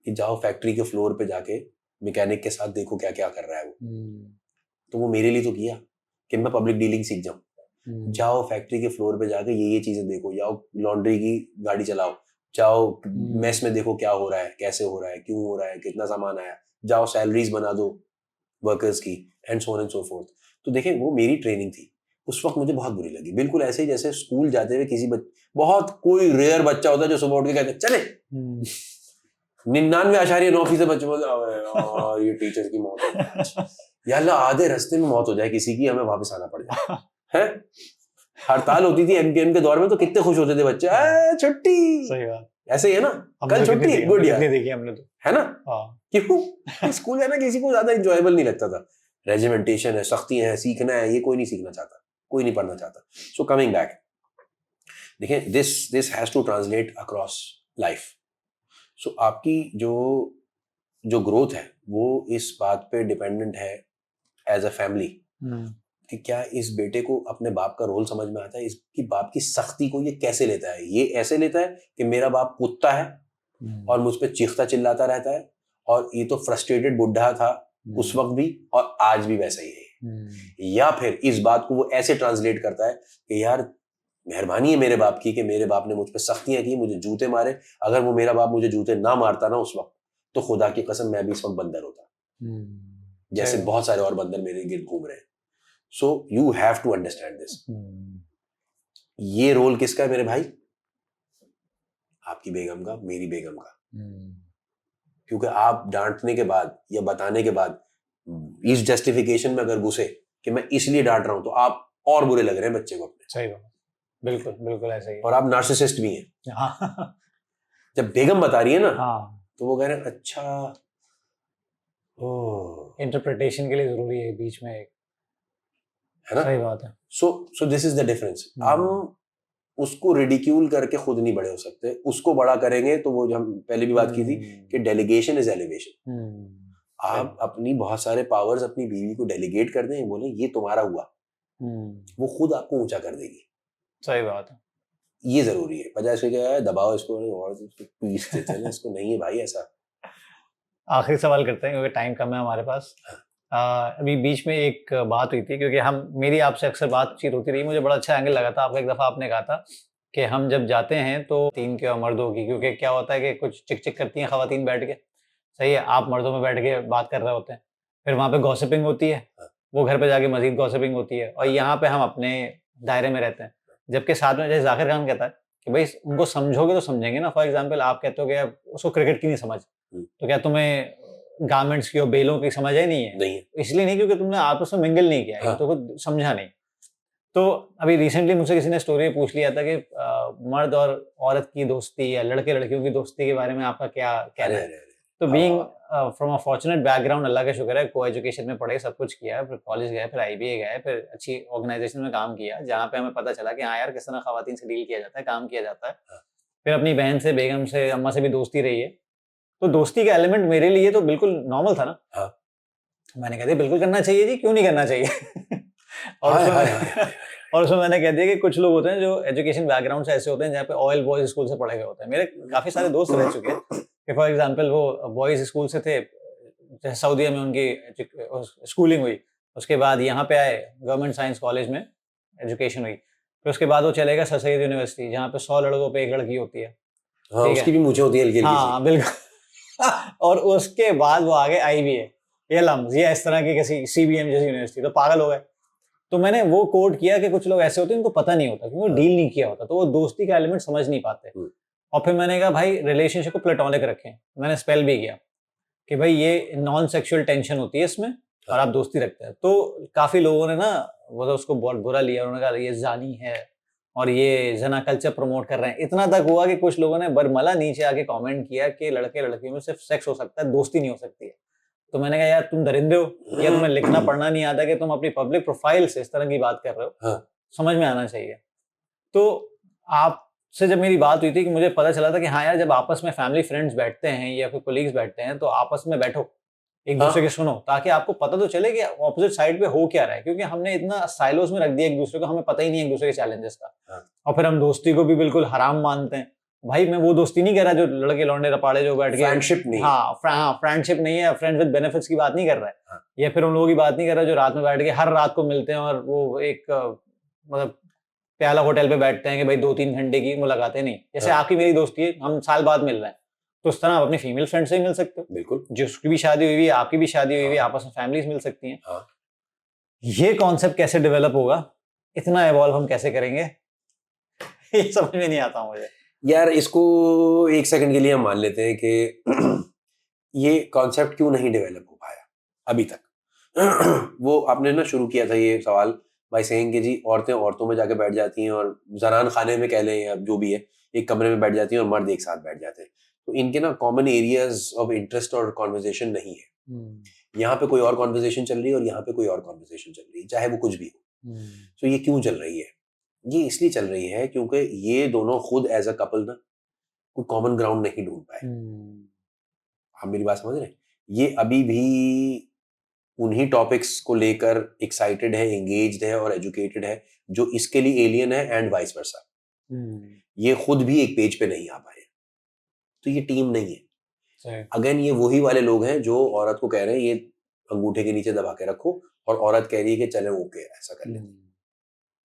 Speaker 2: कि जाओ फैक्ट्री के फ्लोर पे जाके मैकेनिक के साथ देखो क्या क्या कर रहा है वो, तो वो मेरे लिए तो किया कि मैं पब्लिक डीलिंग सीख जाऊं। जाओ फैक्ट्री के फ्लोर पे जाके ये चीजें देखो, जाओ लॉन्ड्री की गाड़ी चलाओ, जाओ मेस में देखो क्या हो रहा है, कैसे हो रहा है, क्यों हो रहा है, कितना सामान आया, जाओ सैलरीज बना दो वर्कर्स की, and so on and so forth. तो देखें वो मेरी ट्रेनिंग थी। उस वक्त मुझे बहुत बुरी लगी, बिल्कुल ऐसे ही जैसे स्कूल जाते हुए किसी बहुत कोई रेयर बच्चा होता है जो सुबह उठ के कहते चले 99.9% बच्चे बोलते ये टीचर की मौत हो जाए या अल्लाह आधे रास्ते में मौत हो जाए किसी की, हमें वापस आना पड़ जाए है। हड़ताल होती थी एमकेएम के दौर में तो कितने खुश होते थे बच्चे, छुट्टी।
Speaker 1: सही बात।
Speaker 2: ऐसे ही है ना, कल छुट्टी, गुड यार,
Speaker 1: देखी हमने तो,
Speaker 2: है ना। क्यों? स्कूल जाना किसी को ज्यादा इंजॉयबल नहीं लगता था। रेजिमेंटेशन है, सख्ती है, सीखना है, ये कोई नहीं सीखना चाहता, कोई नहीं पढ़ना चाहता। सो कमिंग बैक, देखिए this has to translate across life. So आपकी जो ग्रोथ है वो इस बात पे डिपेंडेंट है एज अ फैमिली कि क्या इस बेटे को अपने बाप का रोल समझ में आता है, इसकी बाप की सख्ती को ये कैसे लेता है। ये ऐसे लेता है कि मेरा बाप कुत्ता है और मुझ पर चीखता चिल्लाता रहता है, और ये तो फ्रस्ट्रेटेड बुढ़ा था उस वक्त भी और आज भी वैसा ही है। या फिर इस बात को वो ऐसे ट्रांसलेट करता है कि यार मेहरबानी है मेरे बाप की कि मेरे बाप ने मुझ पर सख्तियां की, मुझे जूते मारे, अगर वो मेरा बाप मुझे जूते ना मारता ना उस वक्त तो खुदा की कसम मैं भी इस वक्त बंदर होता, जैसे बहुत सारे और बंदर मेरे गिर्द घूम रहे हैं। So you have to understand this. ये रोल किसका है मेरे भाई? आपकी बेगम का, मेरी बेगम का। क्योंकि आप डांटने के बाद या बताने के बाद इस जस्टिफिकेशन में अगर घुसे कि मैं इसलिए डांट रहा हूं तो आप और बुरे लग रहे हैं बच्चे को अपने।
Speaker 1: सही बात, बिल्कुल बिल्कुल ऐसे ही।
Speaker 2: और आप नार्सिसिस्ट भी हैं।
Speaker 1: हाँ।
Speaker 2: जब बेगम बता रही है ना,
Speaker 1: हाँ,
Speaker 2: तो वो कह रहे हैं अच्छा,
Speaker 1: इंटरप्रिटेशन के लिए जरूरी है बीच में एक,
Speaker 2: है ना।
Speaker 1: सही बात है।
Speaker 2: So this is the difference. हम उसको रिडिक्यूल करके खुद नहीं बड़े हो सकते, उसको बड़ा करेंगे तो वो जो हम पहले भी बात की थी कि डेलीगेशन इज एलिवेशन। आप अपनी बहुत सारे पावर्स अपनी बीवी को डेलीगेट कर दें, बोले ये तुम्हारा हुआ, वो खुद आपको ऊंचा कर देगी।
Speaker 1: सही बात है।
Speaker 2: ये जरूरी है, बजाय से क्या है दबाओ इसको और पीस देते हैं, इसको नहीं है भाई ऐसा।
Speaker 1: आखिरी सवाल करते हैं क्योंकि टाइम कम है हमारे पास। अभी बीच में एक बात हुई थी क्योंकि मेरी आपसे अक्सर बातचीत होती रही, मुझे बड़ा अच्छा एंगल लगा था आपका। एक दफा आपने कहा था कि हम जब जाते हैं तो तीन के और मर्दों की, क्योंकि क्या होता है कि कुछ चिक चिक करती हैं खवातीन बैठ के, सही है, आप मर्दों में बैठ के बात कर रहे होते हैं, फिर वहाँ पे गॉसिपिंग होती है, वो घर पे जाके मजीद गॉसिपिंग होती है, और यहाँ पे हम अपने दायरे में रहते हैं, जबकि साथ में जैसे जाकिर खान कहता है कि भाई उनको समझोगे तो समझेंगे ना। फॉर एग्जाम्पल आप कहते हो कि यार उसको क्रिकेट की नहीं समझ, तो क्या तुम्हें गारमेंट्स की और बेलों की समझ है? नहीं है।
Speaker 2: नहीं है।
Speaker 1: इसलिए नहीं क्योंकि तुमने आपस में मिंगल नहीं किया है,
Speaker 2: हाँ।
Speaker 1: तो कुछ समझा नहीं। तो अभी रिसेंटली मुझसे किसी ने स्टोरी पूछ लिया था कि मर्द और औरत की दोस्ती या लड़के लड़कियों की दोस्ती के बारे में आपका क्या कहना
Speaker 2: अरे
Speaker 1: है?
Speaker 2: अरे अरे
Speaker 1: तो being from a fortunate background, अल्लाह का शुक्र है, को एजुकेशन में पढ़े, सब कुछ किया, फिर कॉलेज गए, फिर आईबीए गए, फिर अच्छी ऑर्गेनाइजेशन में काम किया जहाँ पे हमें पता चला कि हाँ यार किस तरह खवातीन से डील किया जाता है, काम किया जाता है। फिर अपनी बहन से, बेगम से, अम्मा से भी दोस्ती रही है। तो दोस्ती का एलिमेंट मेरे लिए तो बिल्कुल नॉर्मल था ना।
Speaker 2: हाँ।
Speaker 1: मैंने कहा दिया बिल्कुल करना चाहिए जी, क्यों नहीं करना चाहिए। और
Speaker 2: हाय
Speaker 1: उसमें
Speaker 2: हाय
Speaker 1: मैंने
Speaker 2: हाय
Speaker 1: और उसमें मैंने कह दिया कि कुछ लोग होते हैं जो एजुकेशन बैकग्राउंड से ऐसे होते हैं जहाँ पे ऑयल बॉयज स्कूल से पढ़े हुए होते हैं। मेरे काफी सारे दोस्त रह चुके हैं कि फॉर एग्जांपल वो बॉयज स्कूल से थे, जैसे सऊदीया में उनकी स्कूलिंग हुई, उसके बाद यहाँ पे आए, गवर्नमेंट साइंस कॉलेज में एजुकेशन हुई, फिर उसके बाद वो चले गए सर सैयद यूनिवर्सिटी जहाँ पे 100 लड़कों पे एक लड़की होती है।
Speaker 2: हाँ,
Speaker 1: ठीक
Speaker 2: उसकी
Speaker 1: है,
Speaker 2: भी मूछें होती है हल्की हल्की सी।
Speaker 1: हाँ बिल्कुल। और उसके बाद वो आगे आईबीए, ये लम्स, ये इस तरह की किसी सीबीएम जैसी यूनिवर्सिटी, तो पागल हो गए। तो मैंने वो कोट किया कि कुछ लोग ऐसे होते हैं इनको पता नहीं होता क्योंकि वो डील नहीं किया होता, तो वो दोस्ती का एलिमेंट समझ नहीं पाते। और फिर मैंने कहा भाई रिलेशनशिप को प्लेटोनिक रखें, मैंने स्पेल भी किया कि भाई ये नॉन सेक्सुअल टेंशन होती है इसमें और आप दोस्ती रखते हैं। तो काफी लोगों ने ना वो तो उसको बहुत बुरा लिया, उन्होंने कहा ये जानी है और ये जना कल्चर प्रमोट कर रहे हैं। इतना तक हुआ कि कुछ लोगों ने बरमला नीचे आके कमेंट किया कि लड़के लड़कियों में सिर्फ सेक्स हो सकता है, दोस्ती नहीं हो सकती है। तो मैंने कहा यार तुम दरिंदे हो या तुम्हें लिखना पढ़ना नहीं आता कि तुम अपनी पब्लिक प्रोफाइल से इस तरह की बात कर रहे हो?
Speaker 2: हाँ।
Speaker 1: समझ में आना चाहिए। तो आपसे जब मेरी बात हुई थी कि मुझे पता चला था कि हाँ यार जब आपस में फैमिली फ्रेंड्स बैठते हैं या फिर कोलीग्स बैठते हैं तो आपस में बैठो, एक दूसरे की सुनो, ताकि आपको पता तो चले कि ऑपोजिट साइड पे हो क्या रहा है। क्योंकि हमने इतना साइलोज में रख दिया एक दूसरे को, हमें पता ही नहीं है एक दूसरे के चैलेंजेस का। और फिर हम दोस्ती को भी बिल्कुल हराम मानते हैं। भाई मैं वो दोस्ती नहीं कर रहा जो लड़के लौंडे रपाड़े जो बैठ के,
Speaker 2: फ्रेंडशिप नहीं।
Speaker 1: हाँ फ्रेंडशिप नहीं है, फ्रेंड विद बेनिफिट्स की बात नहीं कर रहा है। या फिर उन लोगों की बात नहीं कर रहा जो रात में बैठ के हर रात को मिलते हैं और वो एक मतलब प्याला होटल पे बैठते हैं कि भाई 2-3 घंटे की मुलाकातें नहीं। जैसे आपकी मेरी दोस्ती है, हम साल बाद मिल रहे हैं, तो उस तरह आप अपनी फीमेल फ्रेंड से ही मिल सकते हो।
Speaker 2: बिल्कुल।
Speaker 1: जिसकी भी शादी हुई है, आपकी भी शादी हुई है, आपस में फैमिलीज मिल सकती हैं। ये कॉन्सेप्ट कैसे डेवलप होगा, इतना एवॉल्व हम कैसे करेंगे, ये समझ में नहीं आता मुझे।
Speaker 2: यार इसको एक सेकंड के लिए हम मान लेते हैं कि ये कॉन्सेप्ट क्यों नहीं डेवलप हो पाया अभी तक। वो आपने ना शुरू किया था ये सवाल बाय सेइंग कि जी औरतें औरतों में जाके बैठ जाती हैं और जनान खाने में कह लें या जो भी है एक कमरे में बैठ जाती हैं और मर्द एक साथ बैठ जाते हैं। तो इनके ना कॉमन एरियाज ऑफ इंटरेस्ट और कॉन्वर्जेशन नहीं है। यहाँ पे कोई और कॉन्वर्जेशन चल रही है और यहाँ पे कोई और कॉन्वर्जेशन चल रही है, चाहे वो कुछ भी हो। तो ये क्यों चल रही है? ये इसलिए चल रही है क्योंकि ये दोनों खुद एज अ कपल ना कोई कॉमन ग्राउंड नहीं ढूंढ पाए। आप मेरी बात समझ रहे हैं? ये अभी भी उन्हीं टॉपिक्स को लेकर एक्साइटेड है, एंगेज्ड है और एजुकेटेड है जो इसके लिए एलियन है एंड वाइस वर्सा। ये खुद भी एक पेज पे नहीं आ पाए, तो ये टीम नहीं है। अगेन ये वही वाले लोग हैं जो औरत को कह रहे हैं ये अंगूठे के नीचे दबा के रखो और औरत कह रही है कि चले ओके ऐसा कर लेते।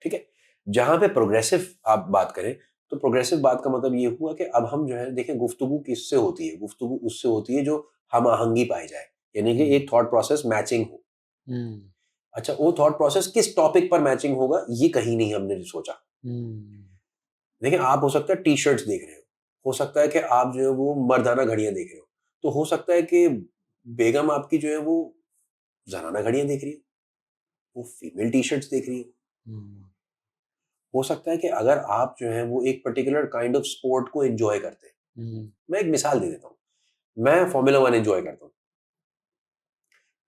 Speaker 2: ठीक है, जहां पे प्रोग्रेसिव आप बात करें तो प्रोग्रेसिव बात का मतलब ये हुआ कि अब हम जो है देखें गुफ्तगू किससे होती है, गुफ्तगू उससे होती है जो हम आहंगी पाई जाए, यानी कि एक थॉट प्रोसेस मैचिंग हो। अच्छा, वो थॉट प्रोसेस किस टॉपिक पर मैचिंग होगा ये कहीं नहीं हमने सोचा। देखिए आप हो सकता है टी शर्ट्स देख रहे हो सकता है कि आप जो है वो मर्दाना घड़ियां देख रहे हो, तो हो सकता है कि बेगम आपकी जो है वो जनाना घड़ियां देख रही है, वो फीमेल टी शर्ट्स देख रही है। हो सकता है कि अगर आप जो है वो एक पर्टिकुलर काइंड ऑफ स्पोर्ट को एंजॉय करते हैं, मैं एक मिसाल दे देता हूँ, मैं फॉर्मूला 1 एंजॉय करता हूँ,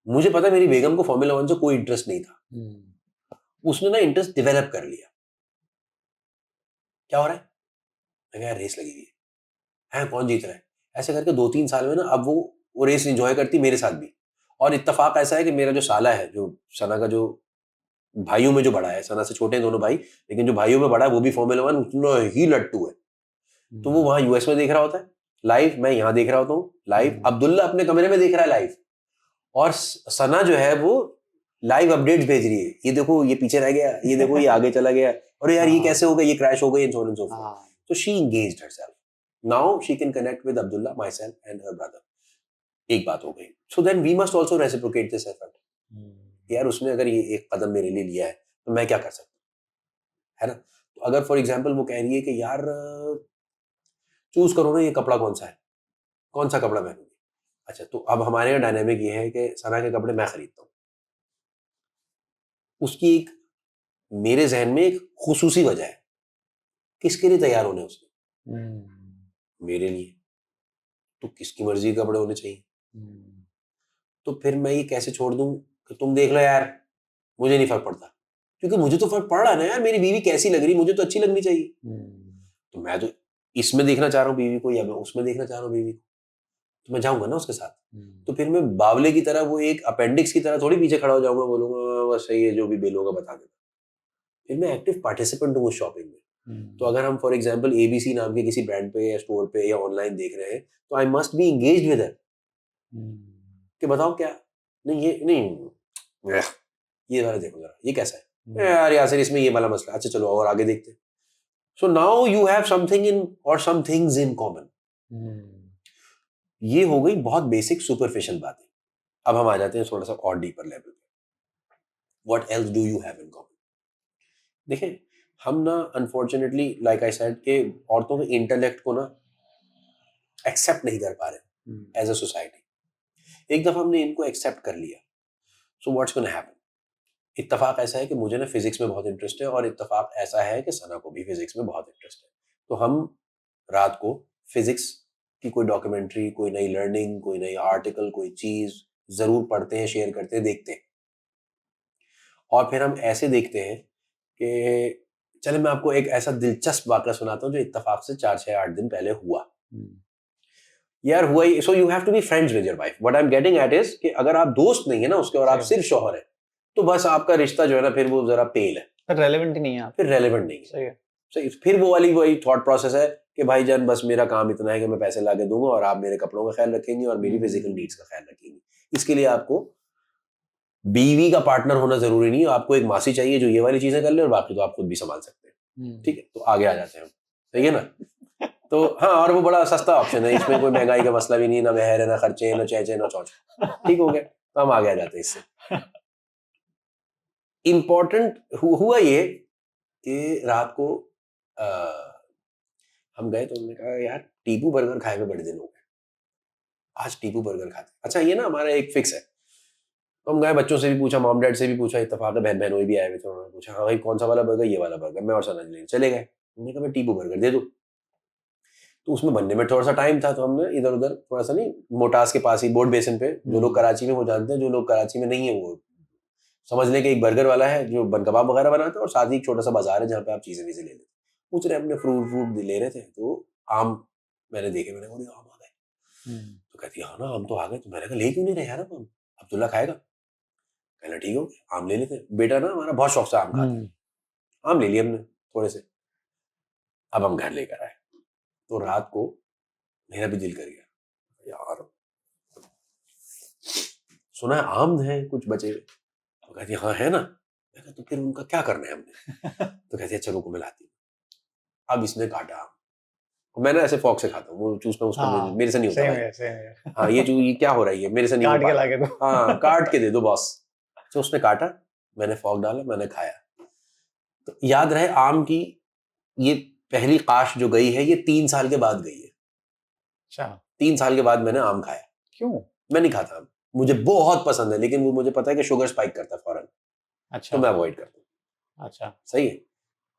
Speaker 2: मुझे पता है मेरी बेगम को फॉर्मूला 1 से कोई इंटरेस्ट नहीं था, उसने ना इंटरेस्ट डेवलप कर लिया। क्या हो रहा है? मैं कहा रेस लगी हुई है, कौन जीत रहा है, ऐसे करके 2-3 साल में ना अब वो रेस एंजॉय करती मेरे साथ भी। और इत्तेफाक ऐसा है कि मेरा जो साला है, जो सना का जो भाइयों में जो बड़ा है, सना से छोटे हैं दोनों भाई, लेकिन जो भाइयों में बड़ा है वो भी फॉर्मूला 1 उतना ही लट्टू है। तो वो वहां यूएस में देख रहा होता है लाइव, मैं यहाँ देख रहा होता हूँ लाइव, अब्दुल्ला अपने कमरे में देख रहा है लाइव, और सना जो है वो लाइव अपडेट्स भेज रही है, ये देखो ये पीछे रह गया, ये देखो ये आगे चला गया, और यार ये कैसे हो गया, ये क्रैश हो गई, and so on and so forth. तो she engaged herself, now she can connect with Abdullah, myself and her brother. एक बात हो गई। So then we must also reciprocate this effort. यार उसने अगर ये एक कदम मेरे लिए लिया है तो मैं क्या कर सकता हूँ, है ना? तो अगर फॉर एग्जाम्पल वो कह रही है कि यार चूज करो ना ये कपड़ा कौन सा है, कौन सा कपड़ा पहनूंगी। अच्छा, तो अब हमारे यहाँ डायनेमिक ये है कि सना के कपड़े मैं खरीदता हूँ। उसकी एक मेरे जहन में एक खुसूसी वजह है। किसके लिए तैयार होने उसने? मेरे लिए। तो किसकी मर्जी के कपड़े होने चाहिए? तो फिर मैं ये कैसे छोड़ दूं कि तुम देख लो यार, मुझे नहीं फर्क पड़ता, क्योंकि मुझे तो फर्क पड़ रहा है ना यार, मेरी बीवी कैसी लग रही, मुझे तो अच्छी लगनी चाहिए। तो मैं तो इसमें देखना चाह रहा हूँ बीवी को, या मैं उसमें देखना चाह रहा हूँ बीवी को, तो मैं जाऊंगा ना उसके साथ। तो फिर मैं बावले की तरह, वो एक अपेंडिक्स की तरह थोड़ी पीछे खड़ा हो जाऊंगा, बोलूंगा बस सही है जो भी बिल होगा बता देना। फिर मैं एक्टिव पार्टिसिपेंट हूँ उस शॉपिंग में। तो अगर हम फॉर एग्जाम्पल ABC नाम के किसी ब्रांड पे या स्टोर पे या ऑनलाइन देख रहे हैं, तो I must be engaged with her कि बताओ क्या, नहीं ये नहीं, ये वाला देखो जरा, ये कैसा है यार यासिर, इसमें ये वाला मसला, अच्छा चलो और आगे देखते हैं। So now you have something in और सम थिंग्स इन कॉमन। ये हो गई बहुत बेसिक सुपरफिशियल बातें। अब हम आ जाते हैं थोड़ा सा और डीपर लेवल पे। What else do you have in common? देखें, हम ना अनफॉर्चुनेटली लाइक आई सेड के औरतों के इंटेलेक्ट को ना एक्सेप्ट नहीं कर पा रहे एज अ सोसाइटी। एक दफा हमने इनको एक्सेप्ट कर लिया, सो व्हाट्स गोना हैपन? इत्तेफाक ऐसा है कि मुझे ना फिजिक्स में बहुत इंटरेस्ट है, और इत्तेफाक ऐसा है कि सना को भी फिजिक्स में बहुत इंटरेस्ट है। तो हम रात को फिजिक्स की कोई डॉक्यूमेंट्री, कोई नई लर्निंग, कोई नई आर्टिकल, कोई चीज जरूर पढ़ते हैं, शेयर करते हैं, देखते हैं। और फिर हम ऐसे देखते हैं कि चले मैं आपको एक ऐसा दिलचस्प वाक़या सुनाता हूँ जो इत्तेफाक से 4-6-8 दिन पहले हुआ। यार हुआ ही, so you have to be friends with your wife. What I am getting at is कि अगर आप दोस्त नहीं है ना उसके और आप सिर्फ शौहर है, तो बस आपका रिश्ता जो है ना फिर वो जरा पेल है,
Speaker 1: फिर रेलेवेंट ही नहीं है,
Speaker 2: फिर रेलेवेंट नहीं है।
Speaker 1: सही है।
Speaker 2: सही, फिर वो वाली वही थॉट प्रोसेस है कि भाईजान बस मेरा काम इतना है कि मैं पैसे ला के दूंगा और आप मेरे कपड़ों का ख्याल रखेंगे और मेरी फिजिकल नीड्स का ख्याल रखेंगे। इसके लिए आपको बीवी का पार्टनर होना जरूरी नहीं है, आपको एक मासी चाहिए जो ये वाली चीजें कर ले, और बाकी तो आप खुद भी संभाल सकते हैं। ठीक है, तो आगे आ जाते हैं हम, सही है ना? तो हाँ, और वो बड़ा सस्ता ऑप्शन है, इसमें कोई महंगाई का मसला भी नहीं, ना महर है, ना खर्चे, ना चेचे, ना चौच। ठीक हो गया, तो हम आगे आ जाते हैं इससे। इंपॉर्टेंट हुआ ये कि रात को हम गए, तो उन्होंने कहा यार टीपू बर्गर खाए हुए बड़े दिन हो गए, आज टीपू बर्गर खाते। अच्छा, ये ना हमारा एक फिक्स है। तो हम गए, बच्चों से भी पूछा, मॉम डैड से भी पूछा, इत्तेफाक है बहन बहनोई भी आए हुए थे, उन्होंने पूछा हाँ भाई कौन सा वाला बर्गर? ये वाला बर्गर। मैं और सना लेने चले गए, उन्होंने कहा टीपू बर्गर दे दो। तो उसमें बनने में थोड़ा सा टाइम था, तो हमने इधर उधर थोड़ा सा, नहीं मोटास के पास ही बोर्ड बेसिन पे, जो लोग कराची में वो जानते हैं, जो लोग कराची में नहीं है वो समझ लें कि एक बर्गर वाला है जो बन कबाब वगैरह बनाता है, और साथ ही एक छोटा सा बाजार है जहाँ पे आप चीजें वीजें ले लेते। पूछ रहे अपने फ्रूट ले रहे थे, तो आम मैंने देखे, मैंने कहा आम आ गए। तो कहती हाँ ना आम तो आ गए। तो मैंने कहा ले क्यों नहीं रहे यार अब आम, अब्दुल्ला खाएगा? कहना ठीक हो, आम ले लेते। बेटा ना हमारा बहुत शौक से आम खाता है, आम ले लिए हमने थोड़े से। अब हम घर लेकर आए, तो रात को मेरा भी दिल कर गया यार, सुना है आम है कुछ बचे। तो कहती हाँ है ना। तो फिर उनका क्या करना है हमने? तो कहती है चलो को मिलाती हूँ। अब इसने काटा आम, मैं ना ऐसे फॉक से खाता हूँ, वो चूसना उसका मेरे से नहीं होता भाई। हाँ ये क्या हो रहा है, ये मेरे से नहीं हो पा रहा। हाँ काट के दे दो बॉस। तो उसने काटा, मैंने फॉक डाला, मैंने खाया। तो याद रहे आम की ये पहली काश जो गई है, ये 3 साल के बाद गई है। अच्छा, 3 साल के बाद मैंने आम खाया। क्यों? मैं नहीं खाता आम, मुझे बहुत पसंद है, लेकिन वो मुझे पता है कि शुगर स्पाइक करता है फौरन। अच्छा, तो मैं अवॉइड करता हूँ। अच्छा, सही है।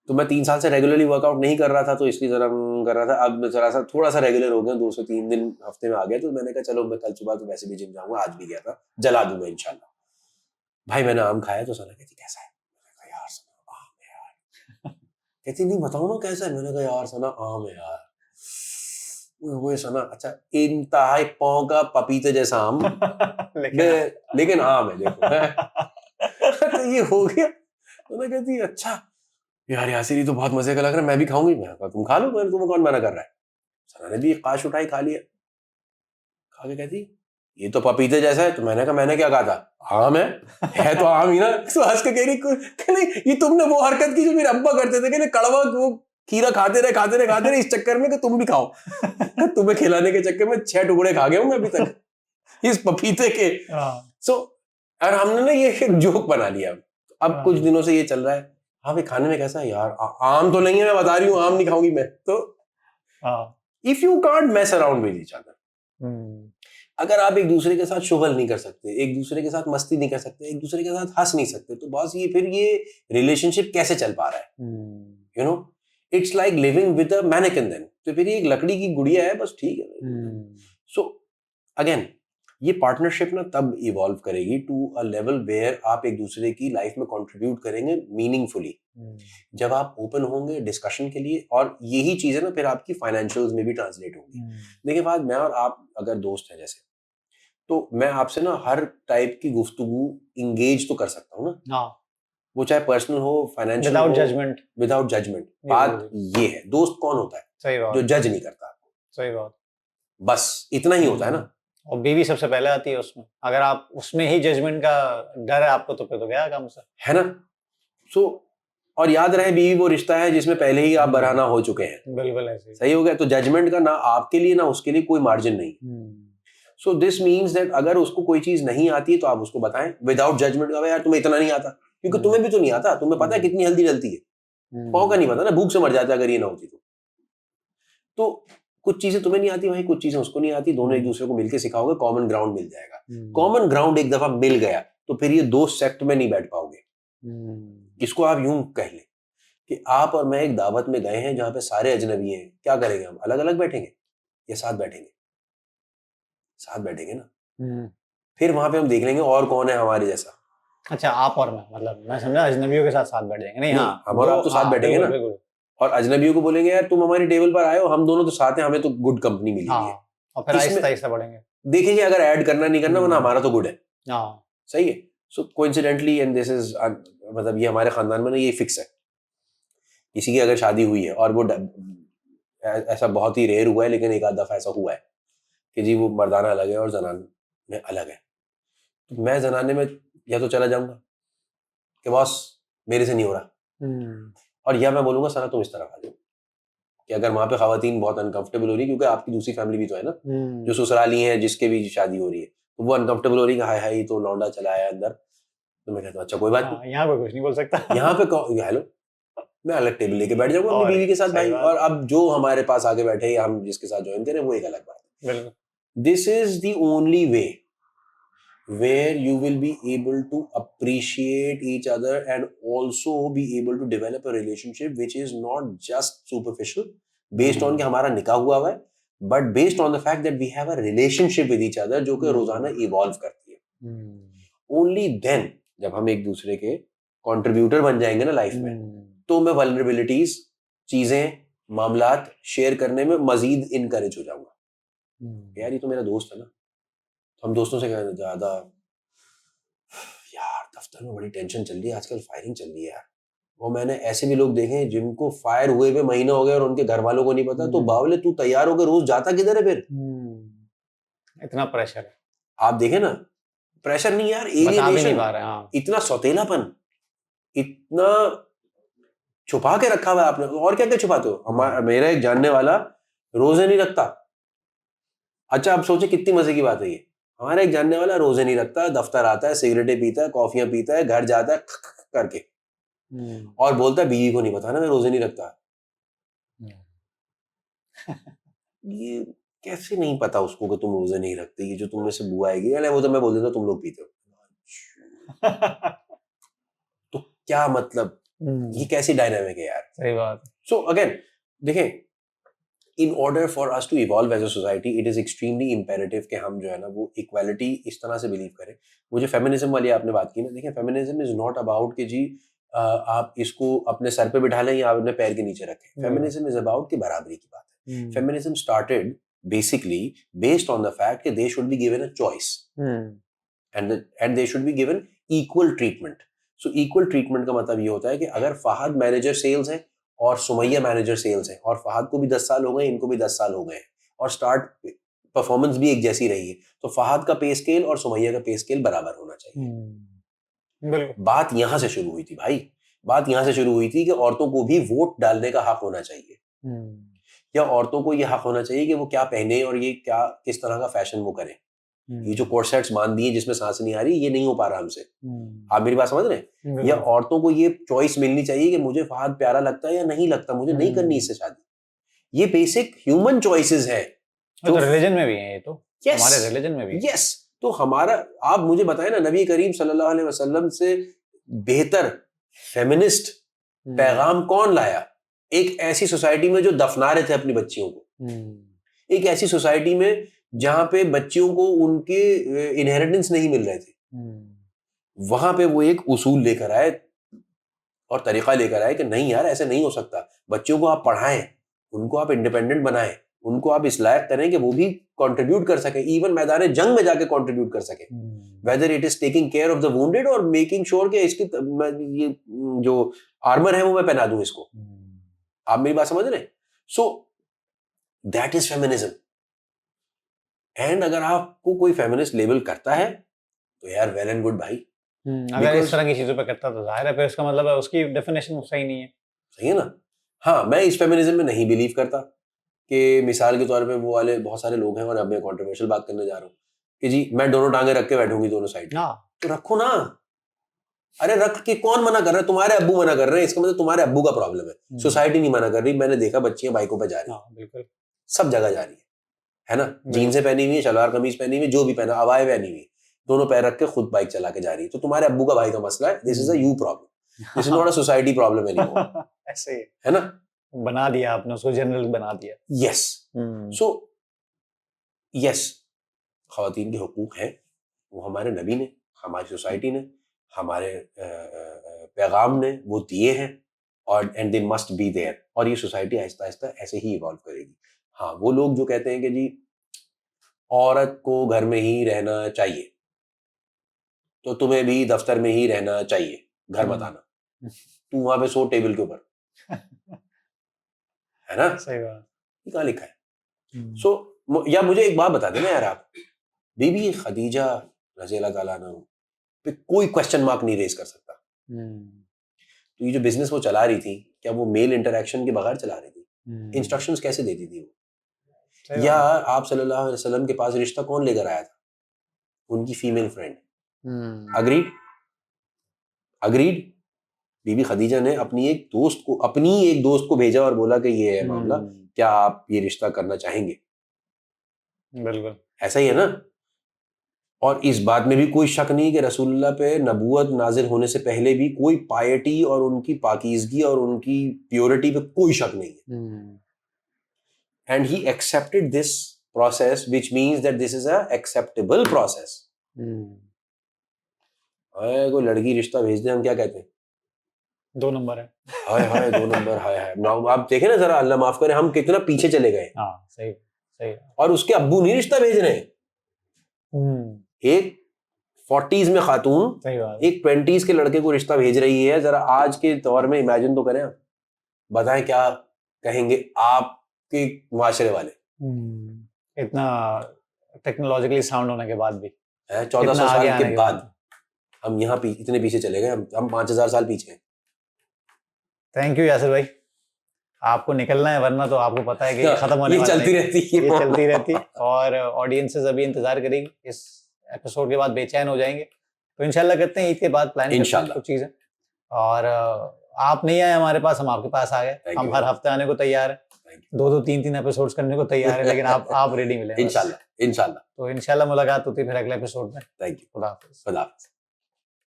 Speaker 2: तो मैं 3 साल से रेगुलरली वर्कआउट नहीं कर रहा था, तो इसलिए जरा कर रहा था। अब मैं जरा सा थोड़ा सा रेगुलर हो गया, 2 से 3 दिन हफ्ते में आ गया। तो मैंने कहा चलो मैं कल सुबह तो वैसे भी जिम जाऊंगा, आज भी गया था, जला दूंगा इंशाल्लाह। भाई मैंने आम खाया, तो सना कहती कैसा है? मैंने कहा यार सना आम है यार। कहती नहीं बताओ ना कैसा है। मैंने कहा यार सना आम है यार। वो सना अच्छा इंतहा पाँव का पपीते जैसा आम लेकिन आम है देखो। तो ये हो गया। तो मैं कहती अच्छा यार यासिर, ये तो बहुत मजे का लग रहा है, मैं भी खाऊंगी। मैं कहा तुम खा लो, मैं तुम्हें कौन मना कर रहा है। सना ने भी एक काश उठाई, खा लिया। खा के कहती ये तो पपीते जैसा है। तो मैंने कहा मैंने क्या कहा था, आम है तो आम ही ना। तो हंस के कह रही ये तुमने वो हरकत की जो मेरे अब्बा करते थे, कि कड़वा वो खीरा खाते रहे इस चक्कर में कि तुम भी खाओ। तुम्हें खिलाने के चक्कर में 6 टुकड़े खा गया हूं मैं अभी तक इस पपीते के। सो और हमने ना ये एक जोक बना लिया। अब कुछ दिनों से ये चल रहा है, हाँ भाई खाने में कैसा है यार, आम तो नहीं है, मैं बता रही हूँ आम नहीं खाऊंगी मैं तो। If you can't mess around with each other, अगर आप एक दूसरे के साथ शुगल नहीं कर सकते, एक दूसरे के साथ मस्ती नहीं कर सकते, एक दूसरे के साथ हंस नहीं सकते, तो बस ये फिर ये रिलेशनशिप कैसे चल पा रहा है? You know, it's like living with a mannequin then, तो फिर ये एक लकड़ी की गुड़िया है बस, ठीक है। सो अगेन ये पार्टनरशिप ना तब इवॉल्व करेगी टू अ लेवल वेयर आप एक दूसरे की लाइफ में कंट्रीब्यूट करेंगे मीनिंगफुली, जब आप ओपन होंगे डिस्कशन के लिए, और यही चीजें ना फिर आपकी फाइनेंशियल्स में भी ट्रांसलेट होंगी। देखिए बात, मैं और आप अगर दोस्त हैं जैसे, तो मैं आपसे ना हर टाइप की गुफ्तगू इंगेज तो कर सकता हूँ ना, वो चाहे पर्सनल हो, फाइनेंशियल हो, विदाउट जजमेंट। बात ये है, दोस्त कौन होता है?
Speaker 1: सही बात,
Speaker 2: जो जज नहीं करता आपको।
Speaker 1: सही बात,
Speaker 2: बस इतना ही होता है ना।
Speaker 1: और बीवी सबसे पहले आती है उसमें, अगर आप उसमें ही जजमेंट का डर है आपको, तो फिर तो गया काम से, है
Speaker 2: ना। सो और याद रहे, बीवी वो रिश्ता है जिसमें पहले ही आप बराना हो चुके हैं।
Speaker 1: बिल्कुल ऐसे
Speaker 2: सही हो गया, तो जजमेंट का ना आपके लिए ना उसके लिए कोई मार्जिन नहीं। सो दिस मीन्स दैट अगर उसको कोई चीज नहीं आती है तो आप उसको बताएं विदाउट जजमेंट का, यार तुम्हें इतना नहीं आता, क्योंकि तुम्हें भी तो नहीं आता, तुम्हें पता है कितनी हल्दी डलती है, पाँव का नहीं पता ना, भूख से मर जाता अगर ये ना होती तो कुछ चीजें तुम्हें नहीं आती, वही कुछ चीजें उसको नहीं आती, दोनों एक दूसरे को मिलकर सिखाओगे, कॉमन ग्राउंड मिल जाएगा। कॉमन ग्राउंड एक दफा मिल गया तो फिर ये दो सेक्ट में नहीं बैठ पाओगे। इसको आप यूं कह ले कि आप और मैं एक दावत में गए हैं जहां पे सारे अजनबी हैं, क्या करेंगे हम? अलग अलग बैठेंगे या साथ बैठेंगे? साथ बैठेंगे ना। फिर वहां पे हम देख लेंगे और कौन है हमारे जैसा।
Speaker 1: अच्छा, आप और मैं, मतलब मैं समझा अजनबियों के साथ साथ बैठ जाएंगे। नहीं, हाँ,
Speaker 2: हम और आप तो साथ बैठेंगे ना, और अजनबियों को बोलेंगे यार तुम हमारी टेबल पर आए हो, हम दोनों तो साथ हैं, हमें तो गुड कंपनी मिली है।
Speaker 1: और फिर आहिस्ता आहिस्ता बढ़ेंगे, देखेंगे
Speaker 2: अगर ऐड करना नहीं करना, वरना हमारा तो गुड है। सही है। सो कोइंसिडेंटली, एंड दिस इज, मतलब ये हमारे खानदान में ना ये फिक्स है, किसी की अगर शादी हुई है, और वो ऐसा बहुत ही रेयर हुआ है, लेकिन एक आध दफा ऐसा हुआ है कि जी वो मर्दाना अलग है और जनान में अलग है, तो मैं जनाने में या तो चला जाऊंगा कि बॉस मेरे से नहीं हो रहा, और या मैं बोलूंगा सना तुम इस तरफ आ जाओ, कि अगर वहां पे खवातीन बहुत अनकंफर्टेबल हो रही है, क्योंकि आपकी दूसरी फैमिली भी तो है ना, जो ससुराली है जिसके भी शादी हो रही है, तो वो अनकंफर्टेबल हो रही है कि हाय हाय तो लौंडा चला आया अंदर, तो मैं कहता हूँ अच्छा कोई बात नहीं, यहाँ पे कुछ नहीं बोल सकता, यहाँ पे हेलो, मैं अलग टेबल लेके बैठ जाऊंगा अपनी बीवी के साथ भाई, और अब जो हमारे पास आगे बैठे या हम जिसके साथ ज्वाइन करें वो एक अलग बात है। This is the only way where you will be able to appreciate each other and also be able to develop a relationship which is not just superficial based on कि हमारा निकाह हुआ है, but based on the fact that we have a relationship with each other जो कि रोजाना evolve करती है। Only then जब हम एक दूसरे के contributor बन जाएंगे ना लाइफ में, तो मैं vulnerabilities, चीजें, मामलात शेयर करने में मजीद इनकरेज हो जाऊंगा। यार ये तो मेरा दोस्त है ना, हम दोस्तों से कहते ज्यादा, यार दफ्तर में बड़ी टेंशन चल रही है आजकल, फायरिंग चल रही है यार, वो मैंने ऐसे भी लोग देखे हैं जिनको फायर हुए हुए महीना हो गया और उनके घर वालों को नहीं पता, तो बावले तू तैयार होकर रोज जाता किधर है फिर? इतना प्रेशर है, आप देखे ना, प्रेशर नहीं यार, एलियनेशन, इतना सौतेलापन, इतना छुपा के रखा हुआ है आपने, और क्या क्या छुपाते हो? मेरा एक जानने वाला रोजे नहीं रखता। अच्छा आप सोचे कितनी मजे की बात है ये, हमारा एक जानने वाला रोजे नहीं रखता, दफ्तर आता है, सिगरेटें पीता है, कॉफियां पीता है, घर जाता है करके, और बोलता है बीवी को नहीं पता ना मैं रोजे नहीं रखता। ये कैसे नहीं पता उसको कि तुम रोजे नहीं रखते? ये जो तुम में से बुआ आएगी, अरे वो तो मैं बोल देता तुम लोग पीते हो। तो क्या मतलब, ये कैसी डायनामिक है यार? सही बात। सो अगेन देखें, in order for us to evolve as a society, it is extremely imperative कि हम जो है ना वो equality इस तरह से believe करें। वो जो feminism वाली आपने बात की ना, देखिए feminism is not about कि जी आप इसको अपने सर पे बिठा लें या अपने पैर के नीचे रखें। Feminism is about कि बराबरी की बात है। Feminism started basically based on the fact कि they should be given a choice and they should be given equal treatment. So equal treatment का मतलब ये होता है कि अगर फहद मैनेजर सेल्स है और सुमैया मैनेजर सेल्स है, और फहद को भी 10 साल हो गए, इनको भी 10 साल हो गए, और स्टार्ट परफॉर्मेंस भी एक जैसी रही है, तो फहद का पे स्केल और सुमैया का पे स्केल बराबर होना चाहिए। बात यहां से शुरू हुई थी भाई, बात यहां से शुरू हुई थी कि औरतों को भी वोट डालने का हक होना चाहिए, या औरतों को यह हक होना चाहिए कि वो क्या पहने और ये क्या किस तरह का फैशन वो करें। ये जो कोर्सेट्स बांध दिए जिसमें सांस नहीं आ रही, ये नहीं हो पा रहा हमसे। आप मेरी बात समझ रहे हैं? या औरतों को ये चॉइस मिलनी चाहिए कि मुझे फहद प्यारा लगता है या नहीं लगता, मुझे नहीं करनी इससे शादी। ये बेसिक ह्यूमन चॉइसेस है
Speaker 1: जो रिलीजन में भी है। ये तो
Speaker 2: Yes,
Speaker 1: हमारे रिलीजन में भी
Speaker 2: यस। तो हमारा, आप मुझे बताएं ना, नबी करीम सल्लल्लाहु अलैहि वसल्लम से बेहतर फेमिनिस्ट पैगाम कौन लाया? एक ऐसी सोसाइटी में जो दफना रहे थे अपनी बच्चियों को, एक ऐसी सोसाइटी में जहां पे बच्चियों को उनके इनहेरिटेंस नहीं मिल रहे थे, वहां पे वो एक उसूल लेकर आए और तरीका लेकर आए कि नहीं यार, ऐसे नहीं हो सकता। बच्चों को आप पढ़ाएं, उनको आप इंडिपेंडेंट बनाएं, उनको आप इस लायक करें कि वो भी कंट्रीब्यूट कर सके, इवन मैदान जंग में जाके कंट्रीब्यूट कर सके, whether it is taking care of the wounded और मेकिंग श्योर कि इसकी ये जो आर्मर है वो मैं पहना दूं इसको। आप मेरी बात समझ रहे हैं? So that is feminism. And अगर आपको कोई फेमिनिस्ट लेबल करता है तो यार वेल एंड गुड भाई।
Speaker 1: अगर इस तरह की चीजों पे करता तो जाहिर है फिर उसका मतलब है उसकी डेफिनेशन सही नहीं है।
Speaker 2: सही है ना? हाँ, मैं इस फेमिनिज्म में नहीं बिलीव करता कि मिसाल के तौर पे वो वाले बहुत सारे लोग हैं, और अब मैं कंट्रोवर्शियल बात करने जा रहा हूँ कि जी मैं दोनों टांगे रख के बैठूंगी दोनों साइड, तो रखो ना। अरे रख के कौन मना कर रहा है? तुम्हारे अब्बू मना कर रहे हैं, इसका मतलब तुम्हारे अब्बू का प्रॉब्लम है, सोसाइटी नहीं मना कर रही। मैंने देखा बच्चियां बाइकों पे जा रही है,
Speaker 1: बिल्कुल
Speaker 2: सब जगह जा रही है ना, जीन्सें पहनी हुई है, शलवार कमीज पहनी हुई है, जो भी पहना, अबाए पहनी हुई, दोनों पैर रख के खुद बाइक चला के जा रही है। तो तुम्हारे अब्बू का भाई का मसला है, this is a you problem, this is not a society problem anymore.
Speaker 1: ऐसे ही
Speaker 2: है ना,
Speaker 1: बना दिया आपने उसको, जनरल बना दिया।
Speaker 2: यस। सो यस, खवातीन के हुकूक हैं, वो हमारे नबी ने, हमारी सोसाइटी ने, हमारे पैगाम ने वो दिए हैं, और and they must be there. और ये सोसाइटी आहिस्ता आहिस्ता ऐसे ही इवॉल्व करेगी। हाँ, वो लोग जो कहते हैं कि जी औरत को घर में ही रहना चाहिए, तो तुम्हें भी दफ्तर में ही रहना चाहिए, घर मत आना, तू वहां पे सो टेबल के ऊपर, है ना?
Speaker 1: सही बात।
Speaker 2: ये कहाँ लिखा है? सो या मुझे एक बात बता देना यार, आप बीबी खदीजा रज़ी अल्लाह ताला अन्हा पे कोई क्वेश्चन मार्क नहीं रेज कर सकता। तो ये जो बिजनेस वो चला रही थी, क्या वो मेल इंटरेक्शन के बगैर चला रही थी? इंस्ट्रक्शंस कैसे देती थी वो? या आप सल्लल्लाहु अलैहि वसल्लम के पास रिश्ता कौन लेकर आया था? उनकी फीमेल फ्रेंड। अग्रीड? अग्रीड? बीबी खदीजा ने अपनी एक दोस्त को भेजा और बोला कि ये है मामला, क्या आप ये रिश्ता करना चाहेंगे?
Speaker 1: बिल्कुल
Speaker 2: ऐसा ही है ना। और इस बात में भी कोई शक नहीं कि रसूलुल्लाह पे नबूवत नाजिल होने से पहले भी कोई पायटी और उनकी पाकीज़गी और उनकी प्योरिटी पे कोई शक नहीं है। And he accepted this process, which means that this is a acceptable process. कोई लड़की रिश्ता भेज दे, हम क्या कहते हैं?
Speaker 1: 2 नंबर है।
Speaker 2: हाय हाय 2 नंबर, हाय हाय। नाउ आप देखें ना जरा, अल्लाह माफ करे, हम कितना पीछे चले गए।
Speaker 1: हाँ, सही सही।
Speaker 2: और उसके अब्बू नहीं रिश्ता भेज रहे हैं। एक 40s में खातून एक 20s के लड़के को रिश्ता भेज रही है। जरा आज के दौर में इमेजिन तो करें, बताएं क्या कहेंगे आपके माशरे वाले?
Speaker 1: इतना टेक्नोलॉजिकली साउंड होने के बाद भी
Speaker 2: 1400 साल के बाद हम यहाँ इतने पीछे चले गए। हम 5000 साल पीछे हैं।
Speaker 1: थैंक यू यासिर भाई, आपको निकलना है, वरना तो आपको पता है कि खत्म होने वाला
Speaker 2: चलती रहती
Speaker 1: और ऑडियंसेस अभी इंतजार करेगी। इस एपिसोड के बाद बेचैन हो जाएंगे, तो इंशाल्लाह करते हैं ईद के बाद प्लान करते हैं कुछ चीजें। और आप नहीं आए हमारे पास, हम आपके पास आ गए। हम हर हफ्ते आने को तैयार है, 2-2 3-3 एपिसोड्स करने को तैयार है, लेकिन आप रेडी मिले।
Speaker 2: इंशाल्लाह।
Speaker 1: तो इंशाल्लाह मुलाकात होती है फिर अगले एपिसोड में।
Speaker 2: Thank you.
Speaker 1: खुदा हाफिज़।